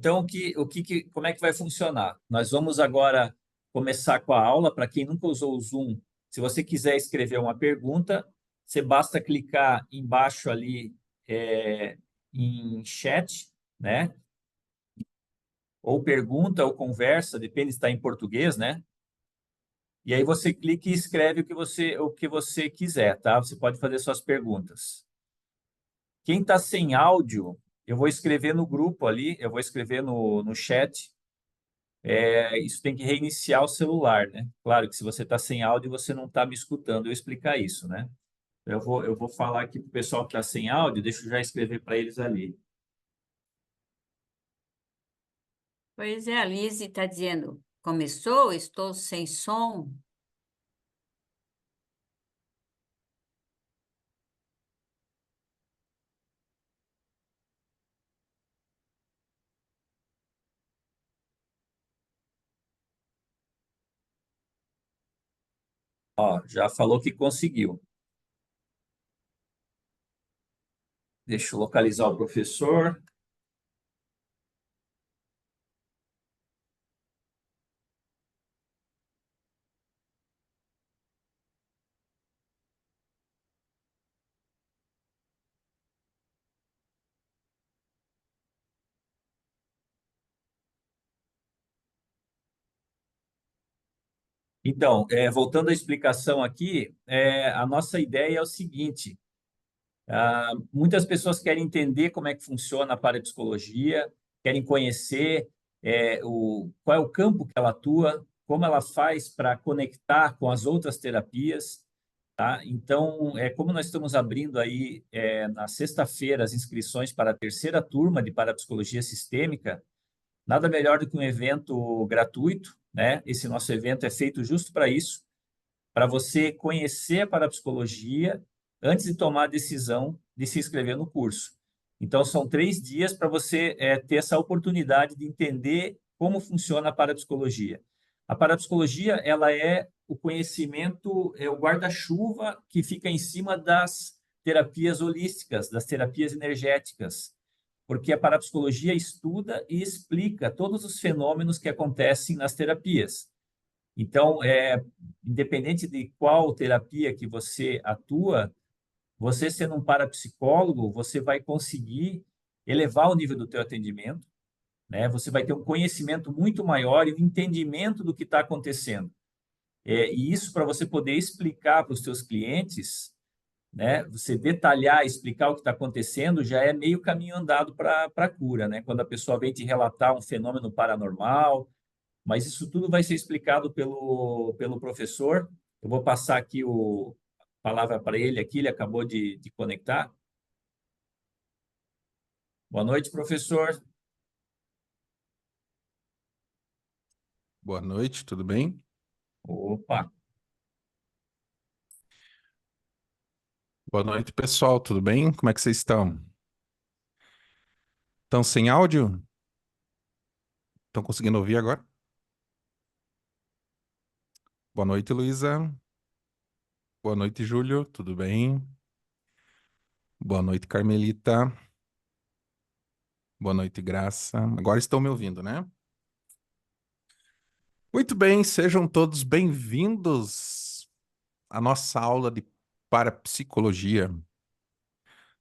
Então, como é que vai funcionar? Nós vamos agora começar com a aula. Para quem nunca usou o Zoom, se você quiser escrever uma pergunta, você basta clicar embaixo ali em chat, né? Ou pergunta ou conversa, depende se está em português, né? E aí você clica e escreve o que você quiser, tá? Você pode fazer suas perguntas. Quem está sem áudio, eu vou escrever no grupo ali, eu vou escrever no chat. Isso tem que reiniciar o celular, né? Claro que se você está sem áudio, você não está me escutando eu explicar isso, né? Eu vou falar aqui para o pessoal que está sem áudio, deixa eu já escrever para eles ali. Pois é, a Lise está dizendo, começou, estou sem som. Ó, já falou que conseguiu. Deixa eu localizar o professor. Então, voltando à explicação aqui, a nossa ideia é o seguinte: muitas pessoas querem entender como é que funciona a parapsicologia, querem conhecer qual é o campo que ela atua, como ela faz para conectar com as outras terapias, tá? Então, como nós estamos abrindo aí na sexta-feira as inscrições para a terceira turma de parapsicologia sistêmica, nada melhor do que um evento gratuito, né? Esse nosso evento é feito justo para isso, para você conhecer a parapsicologia antes de tomar a decisão de se inscrever no curso. Então, são 3 dias para você ter essa oportunidade de entender como funciona a parapsicologia. A parapsicologia, ela é o conhecimento, é o guarda-chuva que fica em cima das terapias holísticas, das terapias energéticas, porque a parapsicologia estuda e explica todos os fenômenos que acontecem nas terapias. Então, independente de qual terapia que você atua, você sendo um parapsicólogo, você vai conseguir elevar o nível do teu atendimento, né? Você vai ter um conhecimento muito maior e um entendimento do que está acontecendo. E isso para você poder explicar para os seus clientes, né? Você detalhar, explicar o que está acontecendo, já é meio caminho andado para a cura, né? Quando a pessoa vem te relatar um fenômeno paranormal, mas isso tudo vai ser explicado pelo professor. Eu vou passar aqui a palavra para ele aqui, ele acabou de conectar. Boa noite, professor. Boa noite, tudo bem? Opa, Boa noite, pessoal, tudo bem? Como é que vocês estão? Estão sem áudio? Estão conseguindo ouvir agora? Boa noite, Luísa. Boa noite, Júlio, tudo bem? Boa noite, Carmelita. Boa noite, Graça. Agora estão me ouvindo, né? Muito bem, sejam todos bem-vindos à nossa aula de parapsicologia.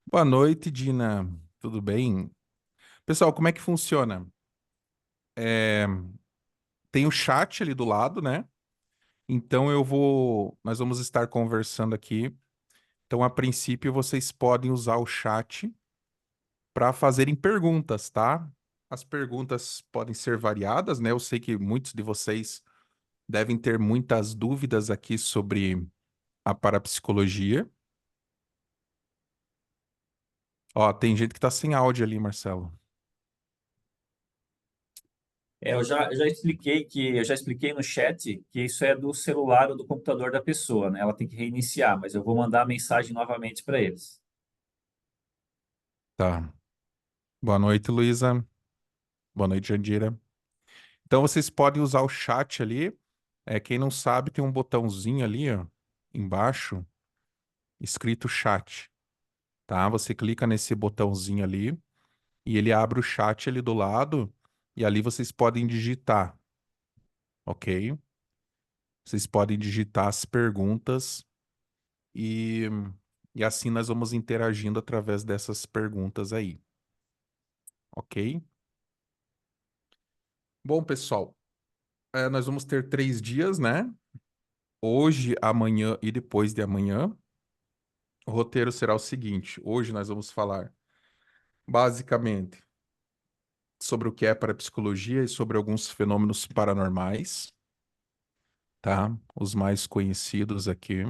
Boa noite, Dina. Tudo bem? Pessoal, como é que funciona? Tem o chat ali do lado, né? Então nós vamos estar conversando aqui. Então, a princípio, vocês podem usar o chat para fazerem perguntas, tá? As perguntas podem ser variadas, né? Eu sei que muitos de vocês devem ter muitas dúvidas aqui sobre a parapsicologia. Ó, tem gente que tá sem áudio ali, Marcelo. eu já expliquei no chat que isso é do celular ou do computador da pessoa, né? Ela tem que reiniciar, mas eu vou mandar a mensagem novamente para eles. Tá. Boa noite, Luísa. Boa noite, Jandira. Então, vocês podem usar o chat ali. Quem não sabe, tem um botãozinho ali, ó, embaixo, escrito chat, tá? Você clica nesse botãozinho ali e ele abre o chat ali do lado e ali vocês podem digitar, ok? Vocês podem digitar as perguntas e, e assim nós vamos interagindo através dessas perguntas aí, ok? Bom, pessoal, nós vamos ter 3 dias, né? Hoje, amanhã e depois de amanhã. O roteiro será o seguinte: hoje nós vamos falar basicamente sobre o que é parapsicologia e sobre alguns fenômenos paranormais, tá? Os mais conhecidos aqui.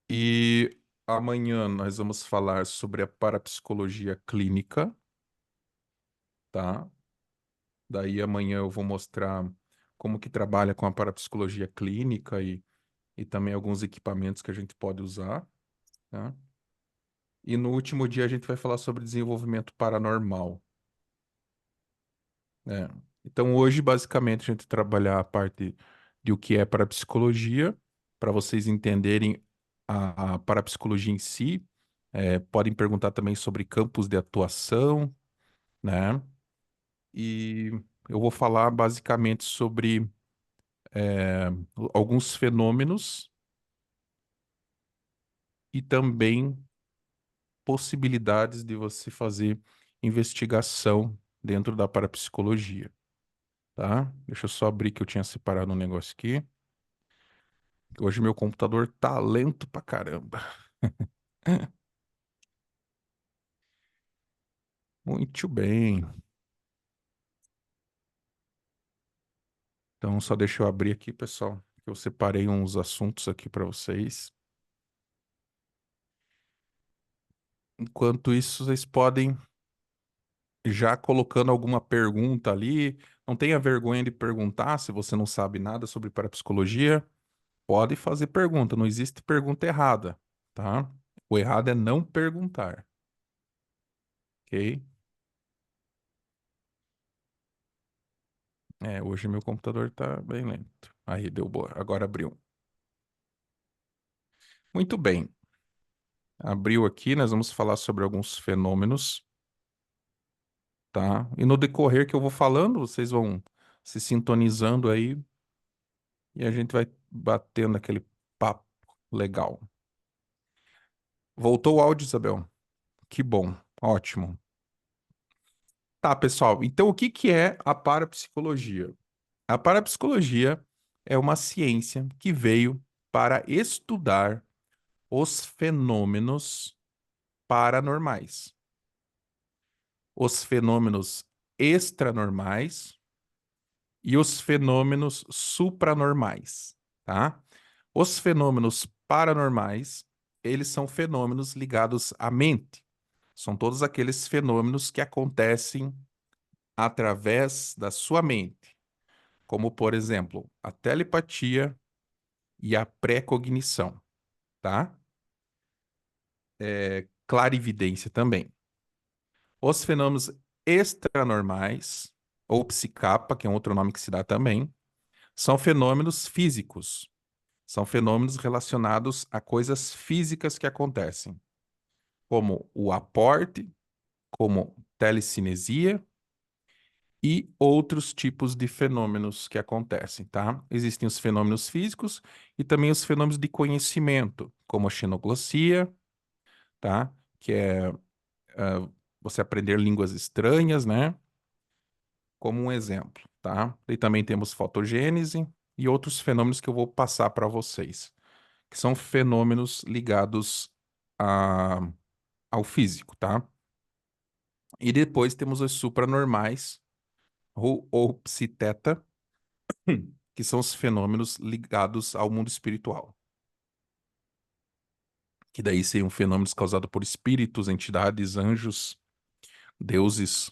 E amanhã nós vamos falar sobre a parapsicologia clínica, tá? Daí amanhã eu vou mostrar como que trabalha com a parapsicologia clínica e também alguns equipamentos que a gente pode usar, tá? E no último dia a gente vai falar sobre desenvolvimento paranormal, né? Então hoje basicamente a gente trabalhar a parte de o que é parapsicologia, para vocês entenderem a parapsicologia em si. Podem perguntar também sobre campos de atuação, né? E eu vou falar basicamente sobre alguns fenômenos e também possibilidades de você fazer investigação dentro da parapsicologia, tá? Deixa eu só abrir que eu tinha separado um negócio aqui. Hoje meu computador tá lento pra caramba. Muito bem. Então só deixa eu abrir aqui, pessoal, que eu separei uns assuntos aqui para vocês. Enquanto isso, vocês podem já colocando alguma pergunta ali. Não tenha vergonha de perguntar se você não sabe nada sobre parapsicologia. Pode fazer pergunta, não existe pergunta errada, tá? O errado é não perguntar, ok? Hoje meu computador tá bem lento. Aí, deu boa. Agora abriu. Muito bem. Abriu aqui, nós vamos falar sobre alguns fenômenos, tá? E no decorrer que eu vou falando, vocês vão se sintonizando aí e a gente vai batendo aquele papo legal. Voltou o áudio, Isabel? Que bom, ótimo. Tá, pessoal, então o que que é a parapsicologia? A parapsicologia é uma ciência que veio para estudar os fenômenos paranormais, os fenômenos extranormais e os fenômenos supranormais, tá? Os fenômenos paranormais, eles são fenômenos ligados à mente. São todos aqueles fenômenos que acontecem através da sua mente, como, por exemplo, a telepatia e a pré-cognição, tá? Clarividência também. Os fenômenos extranormais, ou psicapa, que é um outro nome que se dá também, são fenômenos físicos. São fenômenos relacionados a coisas físicas que acontecem, como o aporte, como telecinesia e outros tipos de fenômenos que acontecem, tá? Existem os fenômenos físicos e também os fenômenos de conhecimento, como a xenoglossia, tá? Que é você aprender línguas estranhas, né? Como um exemplo, tá? E também temos fotogênese e outros fenômenos que eu vou passar para vocês, que são fenômenos ligados a, ao físico, tá? E depois temos os supranormais, ou psiteta, que são os fenômenos ligados ao mundo espiritual. Que daí seriam fenômenos causados por espíritos, entidades, anjos, deuses.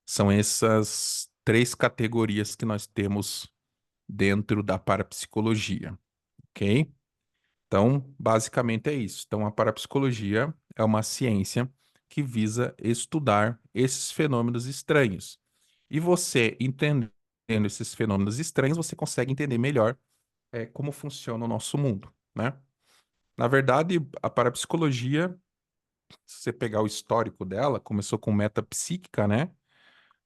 São essas 3 categorias que nós temos dentro da parapsicologia, ok? Então, basicamente é isso. Então, a parapsicologia é uma ciência que visa estudar esses fenômenos estranhos. E você, entendendo esses fenômenos estranhos, você consegue entender melhor como funciona o nosso mundo, né? Na verdade, a parapsicologia se você pegar o histórico dela, começou com metapsíquica, né?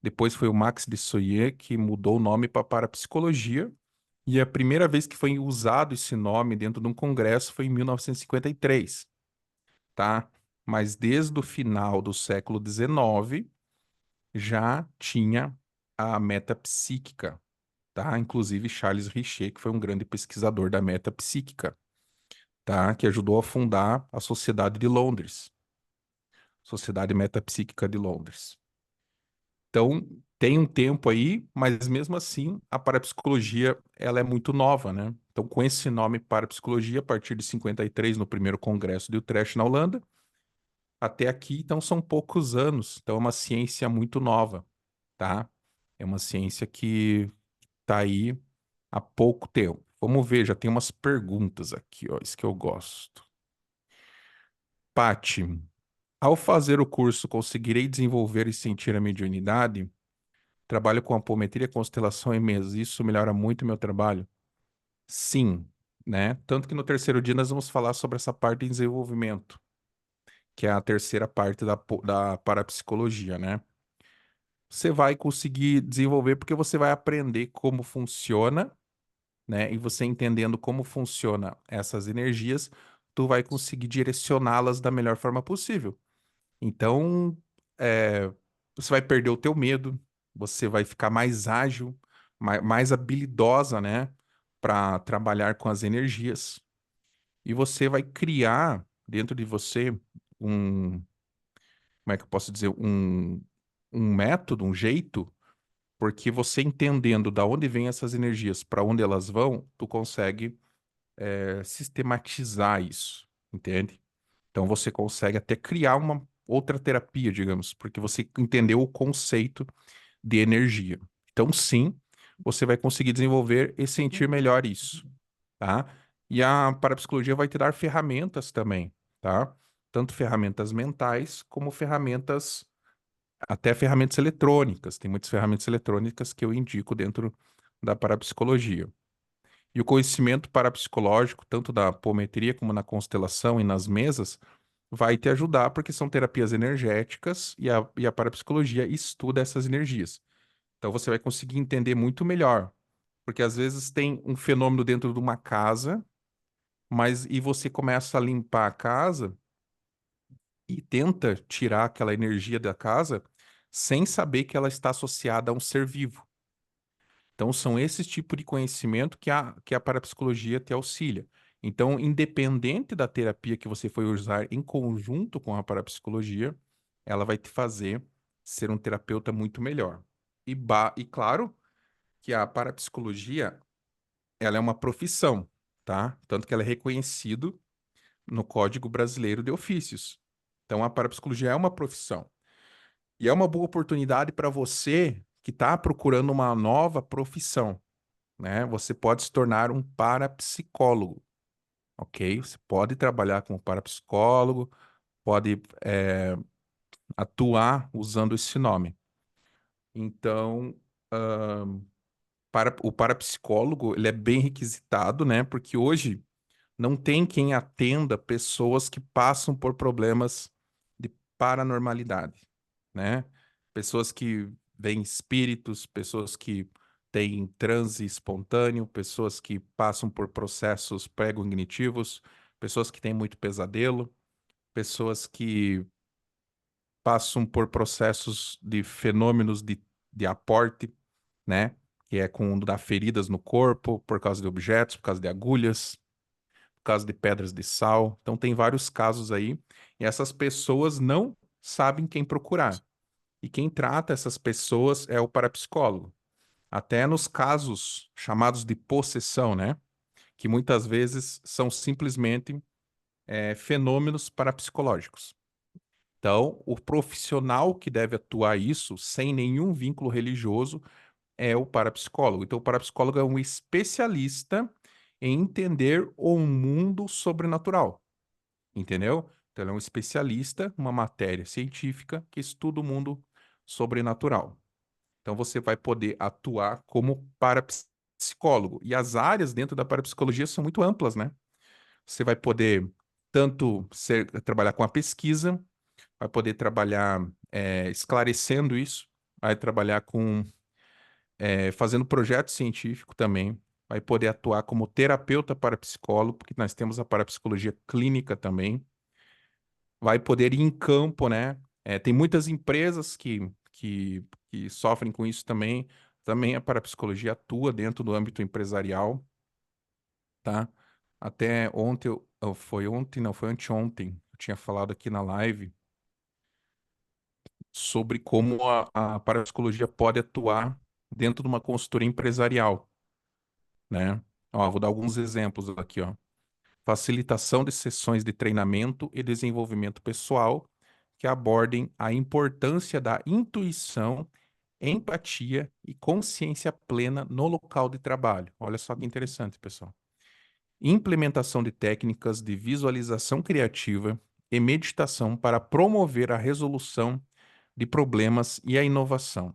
Depois foi o Max de Soyer que mudou o nome para parapsicologia. E a primeira vez que foi usado esse nome dentro de um congresso foi em 1953, tá? Mas desde o final do século XIX já tinha a metapsíquica, tá? Inclusive Charles Richer, que foi um grande pesquisador da metapsíquica, tá? Que ajudou a fundar a Sociedade de Londres, Sociedade Metapsíquica de Londres. Então, tem um tempo aí, mas mesmo assim, a parapsicologia, ela é muito nova, né? Então, com esse nome parapsicologia, a partir de 53, no primeiro congresso de Utrecht, na Holanda, até aqui, então, são poucos anos. Então, é uma ciência muito nova, tá? É uma ciência que está aí há pouco tempo. Vamos ver, já tem umas perguntas aqui, ó, isso que eu gosto. Pati, ao fazer o curso, conseguirei desenvolver e sentir a mediunidade? Trabalho com apometria, constelação e mesa. Isso melhora muito o meu trabalho? Sim, né? Tanto que no terceiro dia nós vamos falar sobre essa parte de desenvolvimento, que é a terceira parte da parapsicologia, né? Você vai conseguir desenvolver porque você vai aprender como funciona, né? E você entendendo como funciona essas energias, tu vai conseguir direcioná-las da melhor forma possível. Então, é, você vai perder o teu medo, você vai ficar mais ágil, mais habilidosa, né, para trabalhar com as energias. E você vai criar dentro de você um, como é que eu posso dizer, um método, um jeito, porque você entendendo da onde vêm essas energias, para onde elas vão, tu consegue sistematizar isso, entende? Então você consegue até criar uma outra terapia, digamos, porque você entendeu o conceito de energia. Então, sim, você vai conseguir desenvolver e sentir melhor isso, tá? E a parapsicologia vai te dar ferramentas também, tá? Tanto ferramentas mentais como ferramentas, até ferramentas eletrônicas. Tem muitas ferramentas eletrônicas que eu indico dentro da parapsicologia. E o conhecimento parapsicológico, tanto da apometria como na constelação e nas mesas, vai te ajudar, porque são terapias energéticas e a parapsicologia estuda essas energias. Então você vai conseguir entender muito melhor, porque às vezes tem um fenômeno dentro de uma casa, mas e você começa a limpar a casa e tenta tirar aquela energia da casa sem saber que ela está associada a um ser vivo. Então, são esses tipos de conhecimento que a parapsicologia te auxilia. Então, independente da terapia que você for usar em conjunto com a parapsicologia, ela vai te fazer ser um terapeuta muito melhor. E claro que a parapsicologia, ela é uma profissão, tá? Tanto que ela é reconhecido no Código Brasileiro de Ofícios. Então, a parapsicologia é uma profissão. E é uma boa oportunidade para você que está procurando uma nova profissão, né? Você pode se tornar um parapsicólogo, ok? Você pode trabalhar como parapsicólogo, pode atuar usando esse nome. Então, o parapsicólogo, ele é bem requisitado, né? Porque hoje não tem quem atenda pessoas que passam por problemas de paranormalidade, né? Pessoas que veem espíritos, pessoas que têm transe espontâneo, pessoas que passam por processos pré-cognitivos, pessoas que têm muito pesadelo, pessoas que passam por processos de fenômenos de aporte, né? Que é com dar feridas no corpo por causa de objetos, por causa de agulhas, por causa de pedras de sal. Então tem vários casos aí, e essas pessoas não sabem quem procurar. E quem trata essas pessoas é o parapsicólogo. Até nos casos chamados de possessão, né? Que muitas vezes são simplesmente fenômenos parapsicológicos. Então, o profissional que deve atuar isso sem nenhum vínculo religioso é o parapsicólogo. Então, o parapsicólogo é um especialista em entender o mundo sobrenatural, entendeu? Então, ele é um especialista, uma matéria científica que estuda o mundo sobrenatural. Então, você vai poder atuar como parapsicólogo. E as áreas dentro da parapsicologia são muito amplas, né? Você vai poder tanto trabalhar com a pesquisa, vai poder trabalhar esclarecendo isso, vai trabalhar com fazendo projeto científico também, vai poder atuar como terapeuta parapsicólogo, porque nós temos a parapsicologia clínica também, vai poder ir em campo, né? Tem muitas empresas que sofrem com isso também. Também a parapsicologia atua dentro do âmbito empresarial, tá? Até ontem, foi ontem, não, foi anteontem, eu tinha falado aqui na live sobre como a parapsicologia pode atuar dentro de uma consultoria empresarial, né? Ó, vou dar alguns exemplos aqui, ó. Facilitação de sessões de treinamento e desenvolvimento pessoal que abordem a importância da intuição, empatia e consciência plena no local de trabalho. Olha só que interessante, pessoal. Implementação de técnicas de visualização criativa e meditação para promover a resolução de problemas e a inovação.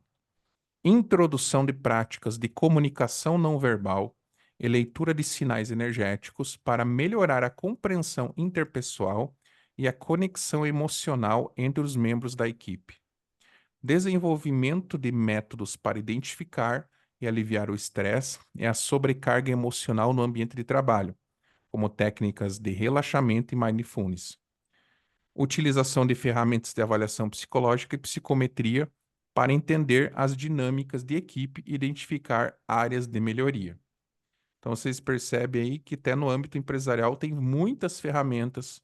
Introdução de práticas de comunicação não verbal e leitura de sinais energéticos para melhorar a compreensão interpessoal e a conexão emocional entre os membros da equipe. Desenvolvimento de métodos para identificar e aliviar o estresse e a sobrecarga emocional no ambiente de trabalho, como técnicas de relaxamento e mindfulness. Utilização de ferramentas de avaliação psicológica e psicometria para entender as dinâmicas de equipe e identificar áreas de melhoria. Então, vocês percebem aí que até no âmbito empresarial tem muitas ferramentas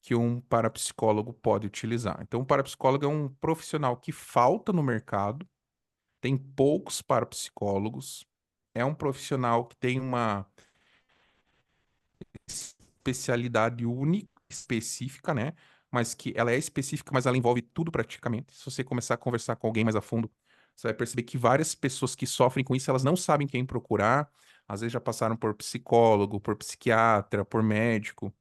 que um parapsicólogo pode utilizar. Então, o parapsicólogo é um profissional que falta no mercado, tem poucos parapsicólogos, é um profissional que tem uma especialidade única, específica, né? Mas que ela é específica, mas ela envolve tudo praticamente. Se você começar a conversar com alguém mais a fundo, você vai perceber que várias pessoas que sofrem com isso, elas não sabem quem procurar. Às vezes já passaram por psicólogo, por psiquiatra, por médico,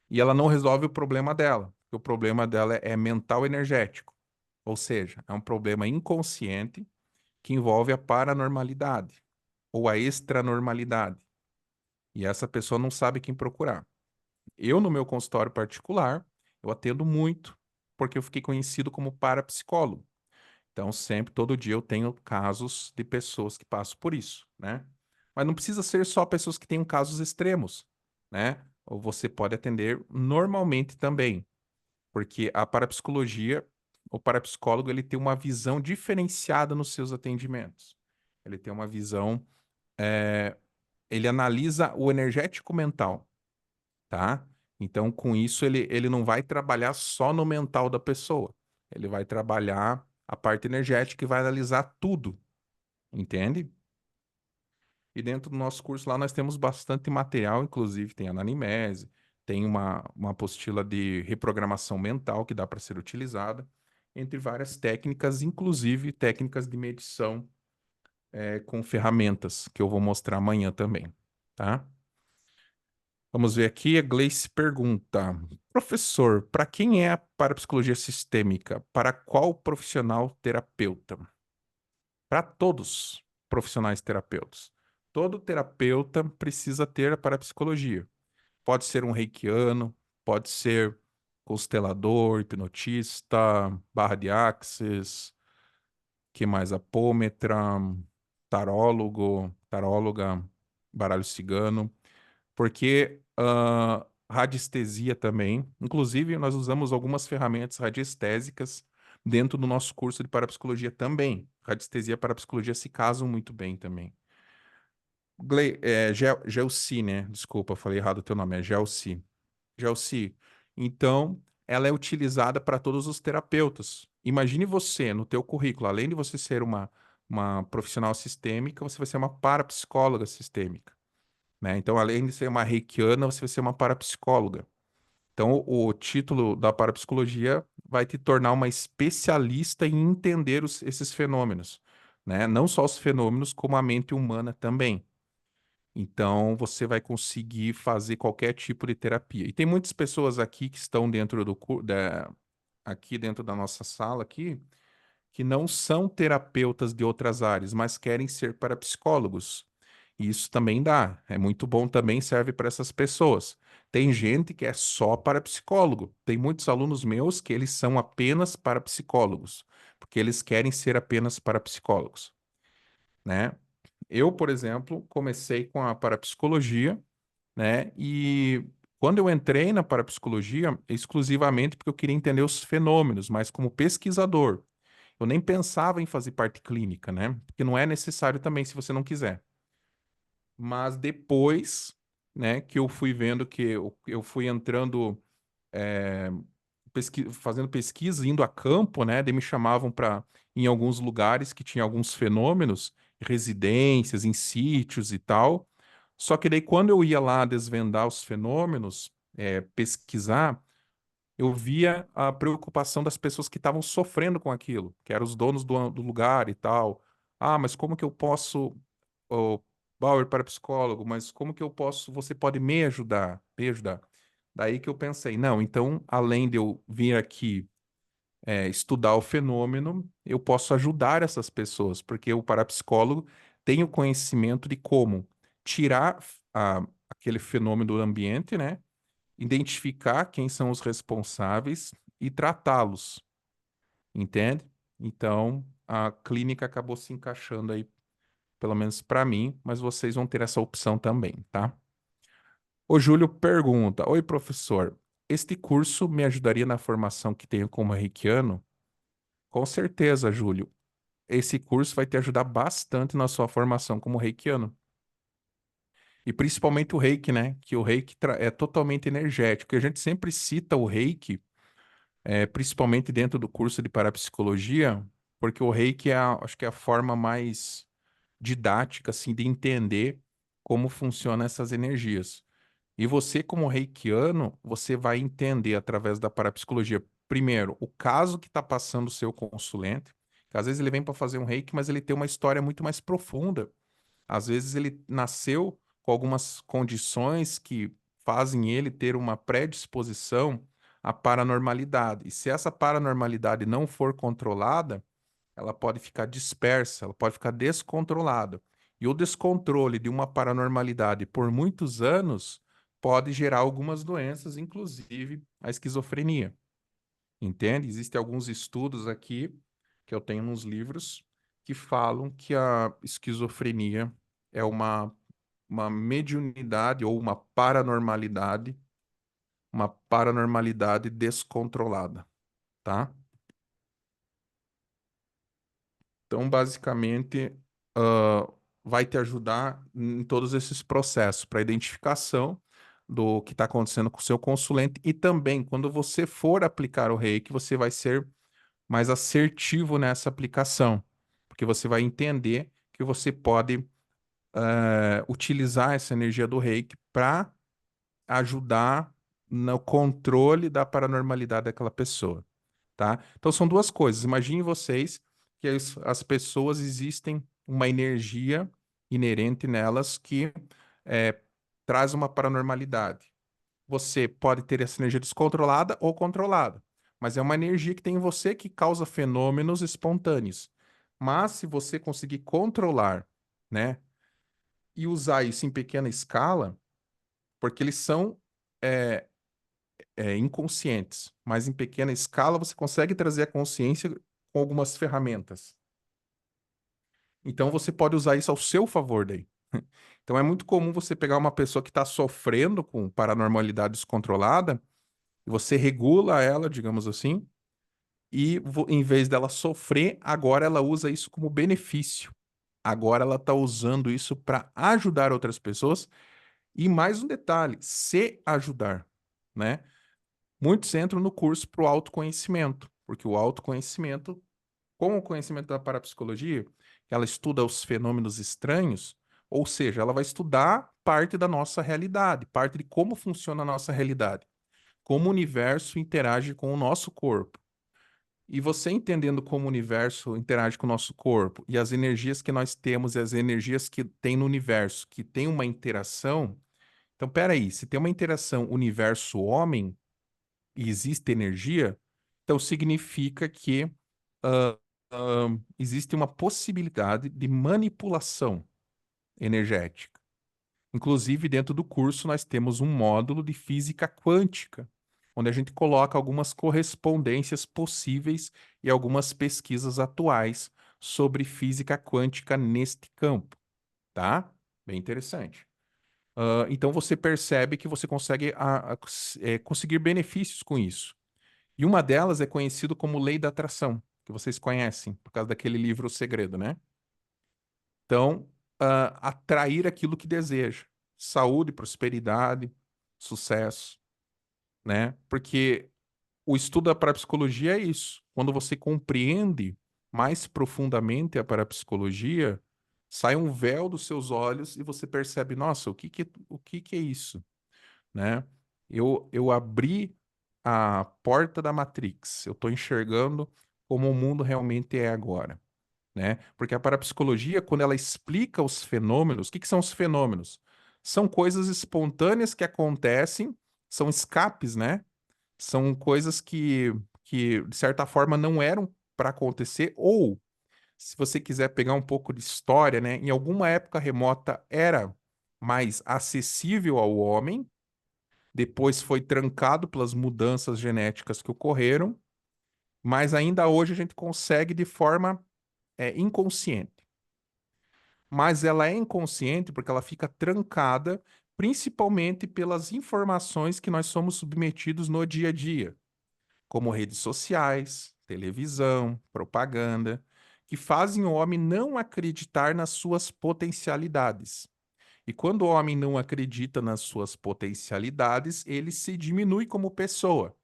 e ela não resolve o problema dela. O problema dela é mental energético. Ou seja, é um problema inconsciente que envolve a paranormalidade ou a extranormalidade. E essa pessoa não sabe quem procurar. Eu, no meu consultório particular, eu atendo muito, porque eu fiquei conhecido como parapsicólogo. Então, sempre, todo dia, eu tenho casos de pessoas que passam por isso, né? Mas não precisa ser só pessoas que tenham casos extremos, né? Ou você pode atender normalmente também, porque a parapsicologia, o parapsicólogo, ele tem uma visão diferenciada nos seus atendimentos. Ele tem uma visão, ele analisa o energético mental, tá? Então, com isso, ele não vai trabalhar só no mental da pessoa. Ele vai trabalhar a parte energética e vai analisar tudo, entende? E dentro do nosso curso lá nós temos bastante material, inclusive tem anamnese, tem uma apostila de reprogramação mental que dá para ser utilizada, entre várias técnicas, inclusive técnicas de medição com ferramentas, que eu vou mostrar amanhã também, tá? Vamos ver aqui, a Gleice pergunta: professor, para quem é a parapsicologia sistêmica? Para qual profissional terapeuta? Para todos profissionais terapeutas. Todo terapeuta precisa ter a parapsicologia. Pode ser um reikiano, pode ser constelador, hipnotista, barra de axis, que mais? Apômetra, tarólogo, taróloga, baralho cigano. Porque radiestesia também. Inclusive, nós usamos algumas ferramentas radiestésicas dentro do nosso curso de parapsicologia também. Radiestesia e parapsicologia se casam muito bem também. Gelsi, né? Desculpa, falei errado o teu nome, é Gelsi. Gelsi. Então, ela é utilizada para todos os terapeutas. Imagine você, no teu currículo, além de você ser uma profissional sistêmica, você vai ser uma parapsicóloga sistêmica, né? Então, além de ser uma reikiana, você vai ser uma parapsicóloga. Então, o título da parapsicologia vai te tornar uma especialista em entender esses fenômenos, né? Não só os fenômenos, como a mente humana também. Então, você vai conseguir fazer qualquer tipo de terapia. E tem muitas pessoas aqui que estão dentro aqui dentro da nossa sala aqui, que não são terapeutas de outras áreas, mas querem ser parapsicólogos. Isso também dá. É muito bom também, serve para essas pessoas. Tem gente que é só para psicólogo. Tem muitos alunos meus que eles são apenas para psicólogos, porque eles querem ser apenas para psicólogos, né? Eu, por exemplo, comecei com a parapsicologia, né? E quando eu entrei na parapsicologia, exclusivamente porque eu queria entender os fenômenos, mas como pesquisador. Eu nem pensava em fazer parte clínica, né? Porque não é necessário também se você não quiser. Mas depois, né, que eu fui vendo que eu fui entrando, é, fazendo pesquisa, indo a campo, né, daí me chamavam para em alguns lugares que tinha alguns fenômenos, residências, em sítios e tal. Só que daí quando eu ia lá desvendar os fenômenos, pesquisar, eu via a preocupação das pessoas que estavam sofrendo com aquilo, que eram os donos do lugar e tal. Ah, mas como que eu posso, ô, Bauer para psicólogo, mas como que eu posso, você pode me ajudar, me ajudar. Daí que eu pensei, não, então, além de eu vir aqui estudar o fenômeno, eu posso ajudar essas pessoas, porque o parapsicólogo tem o conhecimento de como tirar aquele fenômeno do ambiente, né? Identificar quem são os responsáveis e tratá-los, entende? Então, a clínica acabou se encaixando aí, pelo menos para mim, mas vocês vão ter essa opção também, tá? O Júlio pergunta: Oi, professor, este curso me ajudaria na formação que tenho como reikiano? Com certeza, Júlio. Esse curso vai te ajudar bastante na sua formação como reikiano. E principalmente o reiki, né? Que o reiki é totalmente energético. E a gente sempre cita o reiki principalmente dentro do curso de parapsicologia, porque o reiki acho que é a forma mais didática, assim, de entender como funcionam essas energias. E você, como reikiano, você vai entender através da parapsicologia, primeiro, o caso que está passando o seu consulente, que às vezes ele vem para fazer um reiki, mas ele tem uma história muito mais profunda. Às vezes ele nasceu com algumas condições que fazem ele ter uma predisposição à paranormalidade. E se essa paranormalidade não for controlada, ela pode ficar dispersa, ela pode ficar descontrolada. E o descontrole de uma paranormalidade por muitos anos pode gerar algumas doenças, inclusive a esquizofrenia. Entende? Existem alguns estudos aqui que eu tenho nos livros que falam que a esquizofrenia é uma mediunidade ou uma paranormalidade descontrolada, tá? Então, basicamente, ah, vai te ajudar em todos esses processos para identificação do que está acontecendo com o seu consulente e também quando você for aplicar o reiki, você vai ser mais assertivo nessa aplicação, porque você vai entender que você pode utilizar essa energia do reiki para ajudar no controle da paranormalidade daquela pessoa, tá? Então são duas coisas. Imagine vocês que as pessoas existem uma energia inerente nelas que é, traz uma paranormalidade. Você pode ter essa energia descontrolada ou controlada, mas é uma energia que tem em você que causa fenômenos espontâneos. Mas se você conseguir controlar, né, e usar isso em pequena escala, porque eles são é, inconscientes, mas em pequena escala você consegue trazer a consciência com algumas ferramentas. Então você pode usar isso ao seu favor daí. Então é muito comum você pegar uma pessoa que está sofrendo com paranormalidade descontrolada, e você regula ela, digamos assim, e em vez dela sofrer, agora ela usa isso como benefício. Agora ela está usando isso para ajudar outras pessoas. E mais um detalhe, se ajudar, né? Muitos entram no curso para o autoconhecimento, porque o autoconhecimento, com o conhecimento da parapsicologia, ela estuda os fenômenos estranhos, ou seja, ela vai estudar parte da nossa realidade, parte de como funciona a nossa realidade, como o universo interage com o nosso corpo. E você entendendo como o universo interage com o nosso corpo e as energias que nós temos e as energias que tem no universo, que tem uma interação. Então, peraí, se tem uma interação universo-homem, e existe energia, então significa que existe uma possibilidade de manipulação. energética. Inclusive, dentro do curso, nós temos um módulo de física quântica, onde a gente coloca algumas correspondências possíveis e algumas pesquisas atuais sobre física quântica neste campo, tá? Bem interessante. Então, você percebe que você consegue conseguir benefícios com isso. E uma delas é conhecido como lei da atração, que vocês conhecem, por causa daquele livro O Segredo, né? Então, atrair aquilo que deseja. Saúde, prosperidade, sucesso, né? Porque o estudo da parapsicologia é isso. Quando você compreende mais profundamente a parapsicologia, sai um véu dos seus olhos e você percebe, nossa, o que que é isso, né? Eu abri a porta da Matrix. Eu estou enxergando como o mundo realmente é agora, né? Porque a parapsicologia, quando ela explica os fenômenos, o que que são os fenômenos? São coisas espontâneas que acontecem, são escapes, né? São coisas que de certa forma, não eram para acontecer, ou, se você quiser pegar um pouco de história, né? Em alguma época remota era mais acessível ao homem, depois foi trancado pelas mudanças genéticas que ocorreram, mas ainda hoje a gente consegue de forma inconsciente. Mas ela é inconsciente porque ela fica trancada principalmente pelas informações que nós somos submetidos no dia a dia, como redes sociais, televisão, propaganda, que fazem o homem não acreditar nas suas potencialidades. E quando o homem não acredita nas suas potencialidades, ele se diminui como pessoa.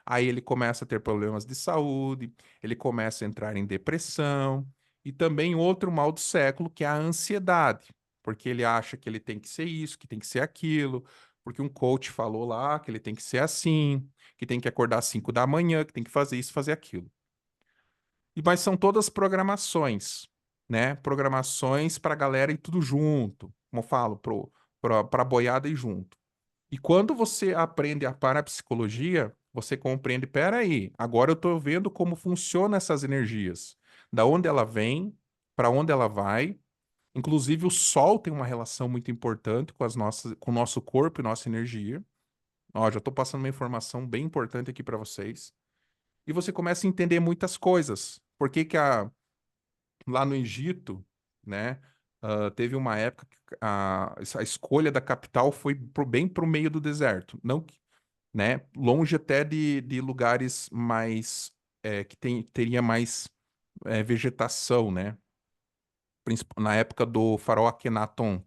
Aí ele começa a ter problemas de saúde, ele começa a entrar em depressão e também outro mal do século, que é a ansiedade, porque ele acha que ele tem que ser isso, que tem que ser aquilo, porque um coach falou lá que ele tem que ser assim, que tem que acordar às 5 da manhã, que tem que fazer isso, fazer aquilo. Mas são todas programações, né? Programações para a galera ir tudo junto, como eu falo, para a boiada ir junto. E quando você aprende a parapsicologia, você compreende, peraí, agora eu estou vendo como funcionam essas energias, da onde ela vem, para onde ela vai. Inclusive, o Sol tem uma relação muito importante com com o nosso corpo e nossa energia. Ó, já estou passando uma informação bem importante aqui para vocês. E você começa a entender muitas coisas. Por que que lá no Egito, né, teve uma época que a escolha da capital foi bem para o meio do deserto. Não, né? Longe até de lugares mais que teria mais vegetação, né? Na época do faraó Akhenaton,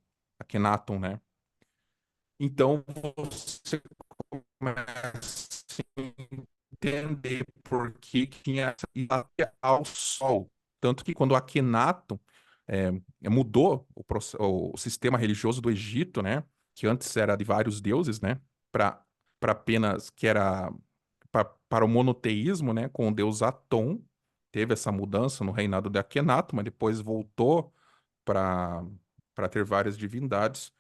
né? Então você começa a entender por que que tinha essa ida ao sol. Tanto que quando Akhenaton mudou o sistema religioso do Egito, né? Que antes era de vários deuses, né? Para apenas que era para o monoteísmo, né, com o deus Aton. Teve essa mudança no reinado de Akhenaton, mas depois voltou para ter várias divindades.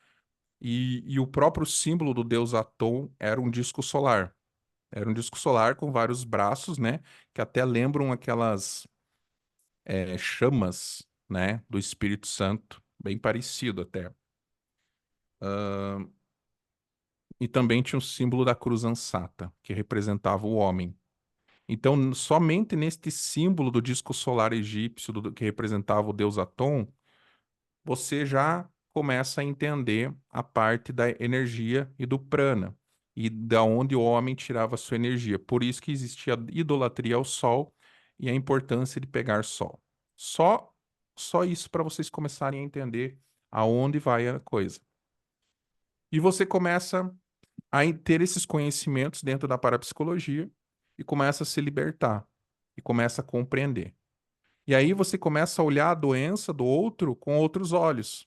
E o próprio símbolo do deus Aton era um disco solar. Era um disco solar com vários braços, né, que até lembram aquelas chamas, né, do Espírito Santo, bem parecido até. E também tinha o símbolo da cruz ansata, que representava o homem. Então, somente neste símbolo do disco solar egípcio, que representava o deus Aton, você já começa a entender a parte da energia e do prana, e da onde o homem tirava a sua energia. Por isso que existia a idolatria ao sol e a importância de pegar sol. Só, só isso para vocês começarem a entender aonde vai a coisa. E você começa a ter esses conhecimentos dentro da parapsicologia e começa a se libertar e começa a compreender. E aí você começa a olhar a doença do outro com outros olhos.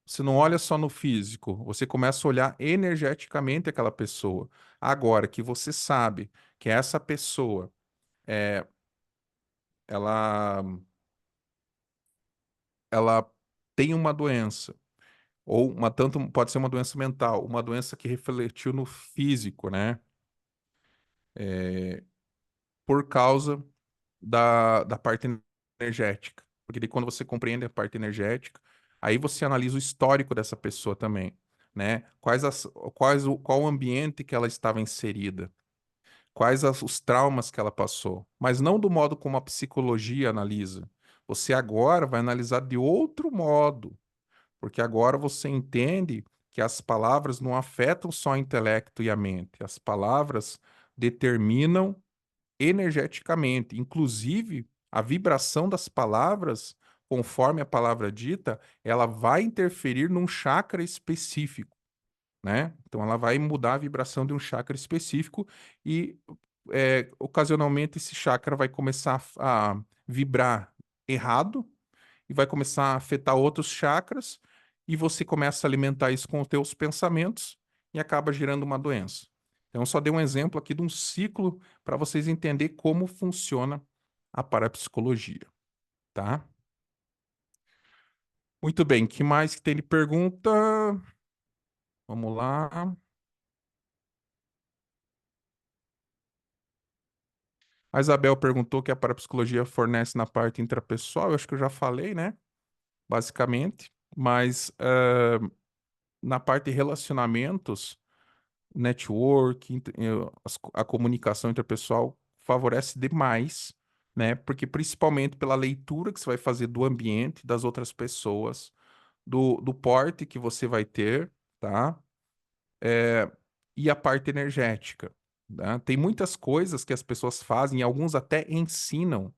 Você não olha só no físico, você começa a olhar energeticamente aquela pessoa. Agora que você sabe que essa pessoa ela ela tem uma doença, ou uma tanto pode ser uma doença mental, uma doença que refletiu no físico, né? Por causa da parte energética. Porque daí, quando você compreende a parte energética, Aí você analisa o histórico dessa pessoa também, né? Qual o ambiente que ela estava inserida, os traumas que ela passou, mas não do modo como a psicologia analisa. Você agora vai analisar de outro modo, porque agora você entende que as palavras não afetam só o intelecto e a mente, as palavras determinam energeticamente. Inclusive, a vibração das palavras, conforme a palavra dita, ela vai interferir num chakra específico, né? Então, ela vai mudar a vibração de um chakra específico e, ocasionalmente, esse chakra vai começar a vibrar errado e vai começar a afetar outros chakras e você começa a alimentar isso com os teus pensamentos e acaba gerando uma doença. Então, eu só dei um exemplo aqui de um ciclo para vocês entenderem como funciona a parapsicologia, tá? Muito bem, que mais que tem de pergunta? Vamos lá. A Isabel perguntou que a parapsicologia fornece na parte intrapessoal. Eu acho que eu já falei, né? Basicamente. Mas na parte de relacionamentos, network, a comunicação interpessoal favorece demais, né? Porque principalmente pela leitura que você vai fazer do ambiente, das outras pessoas, do porte que você vai ter, tá? E a parte energética, né? Tem muitas coisas que as pessoas fazem, alguns até ensinam,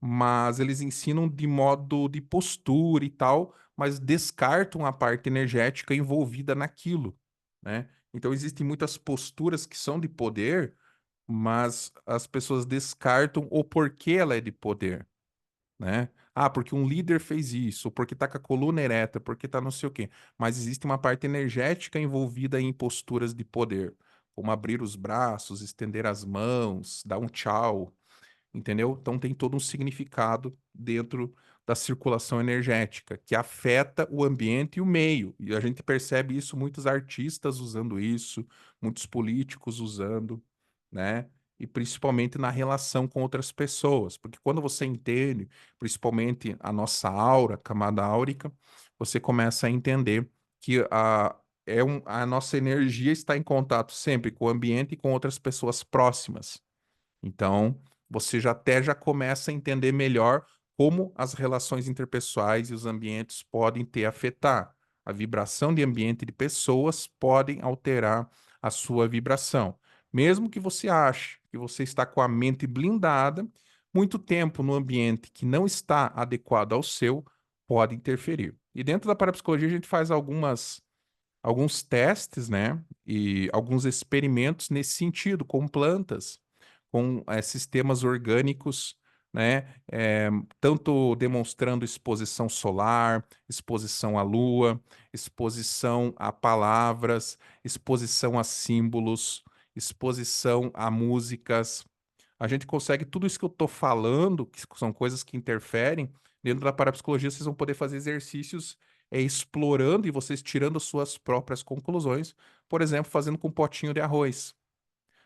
mas eles ensinam de modo de postura e tal, mas descartam a parte energética envolvida naquilo, né? Então existem muitas posturas que são de poder, mas as pessoas descartam o porquê ela é de poder, né? Ah, porque um líder fez isso, ou porque tá com a coluna ereta, porque tá não sei o quê. Mas existe uma parte energética envolvida em posturas de poder, como abrir os braços, estender as mãos, dar um tchau, entendeu? Então tem todo um significado dentro da circulação energética que afeta o ambiente e o meio. E a gente percebe isso, muitos artistas usando isso, muitos políticos usando, né? E principalmente na relação com outras pessoas, porque quando você entende, principalmente a nossa aura, camada áurica, você começa a entender que a nossa energia está em contato sempre com o ambiente e com outras pessoas próximas. Então, você já começa a entender melhor como as relações interpessoais e os ambientes podem te afetar. A vibração de ambiente de pessoas podem alterar a sua vibração. Mesmo que você ache que você está com a mente blindada, muito tempo no ambiente que não está adequado ao seu pode interferir. E dentro da parapsicologia a gente faz alguns testes, né? E alguns experimentos nesse sentido, com plantas, com sistemas orgânicos, né? Tanto demonstrando exposição solar, exposição à lua, exposição a palavras, exposição a símbolos, exposição a músicas. A gente consegue tudo isso que eu estou falando, que são coisas que interferem, dentro da parapsicologia vocês vão poder fazer exercícios explorando e vocês tirando suas próprias conclusões. Por exemplo, fazendo com um potinho de arroz.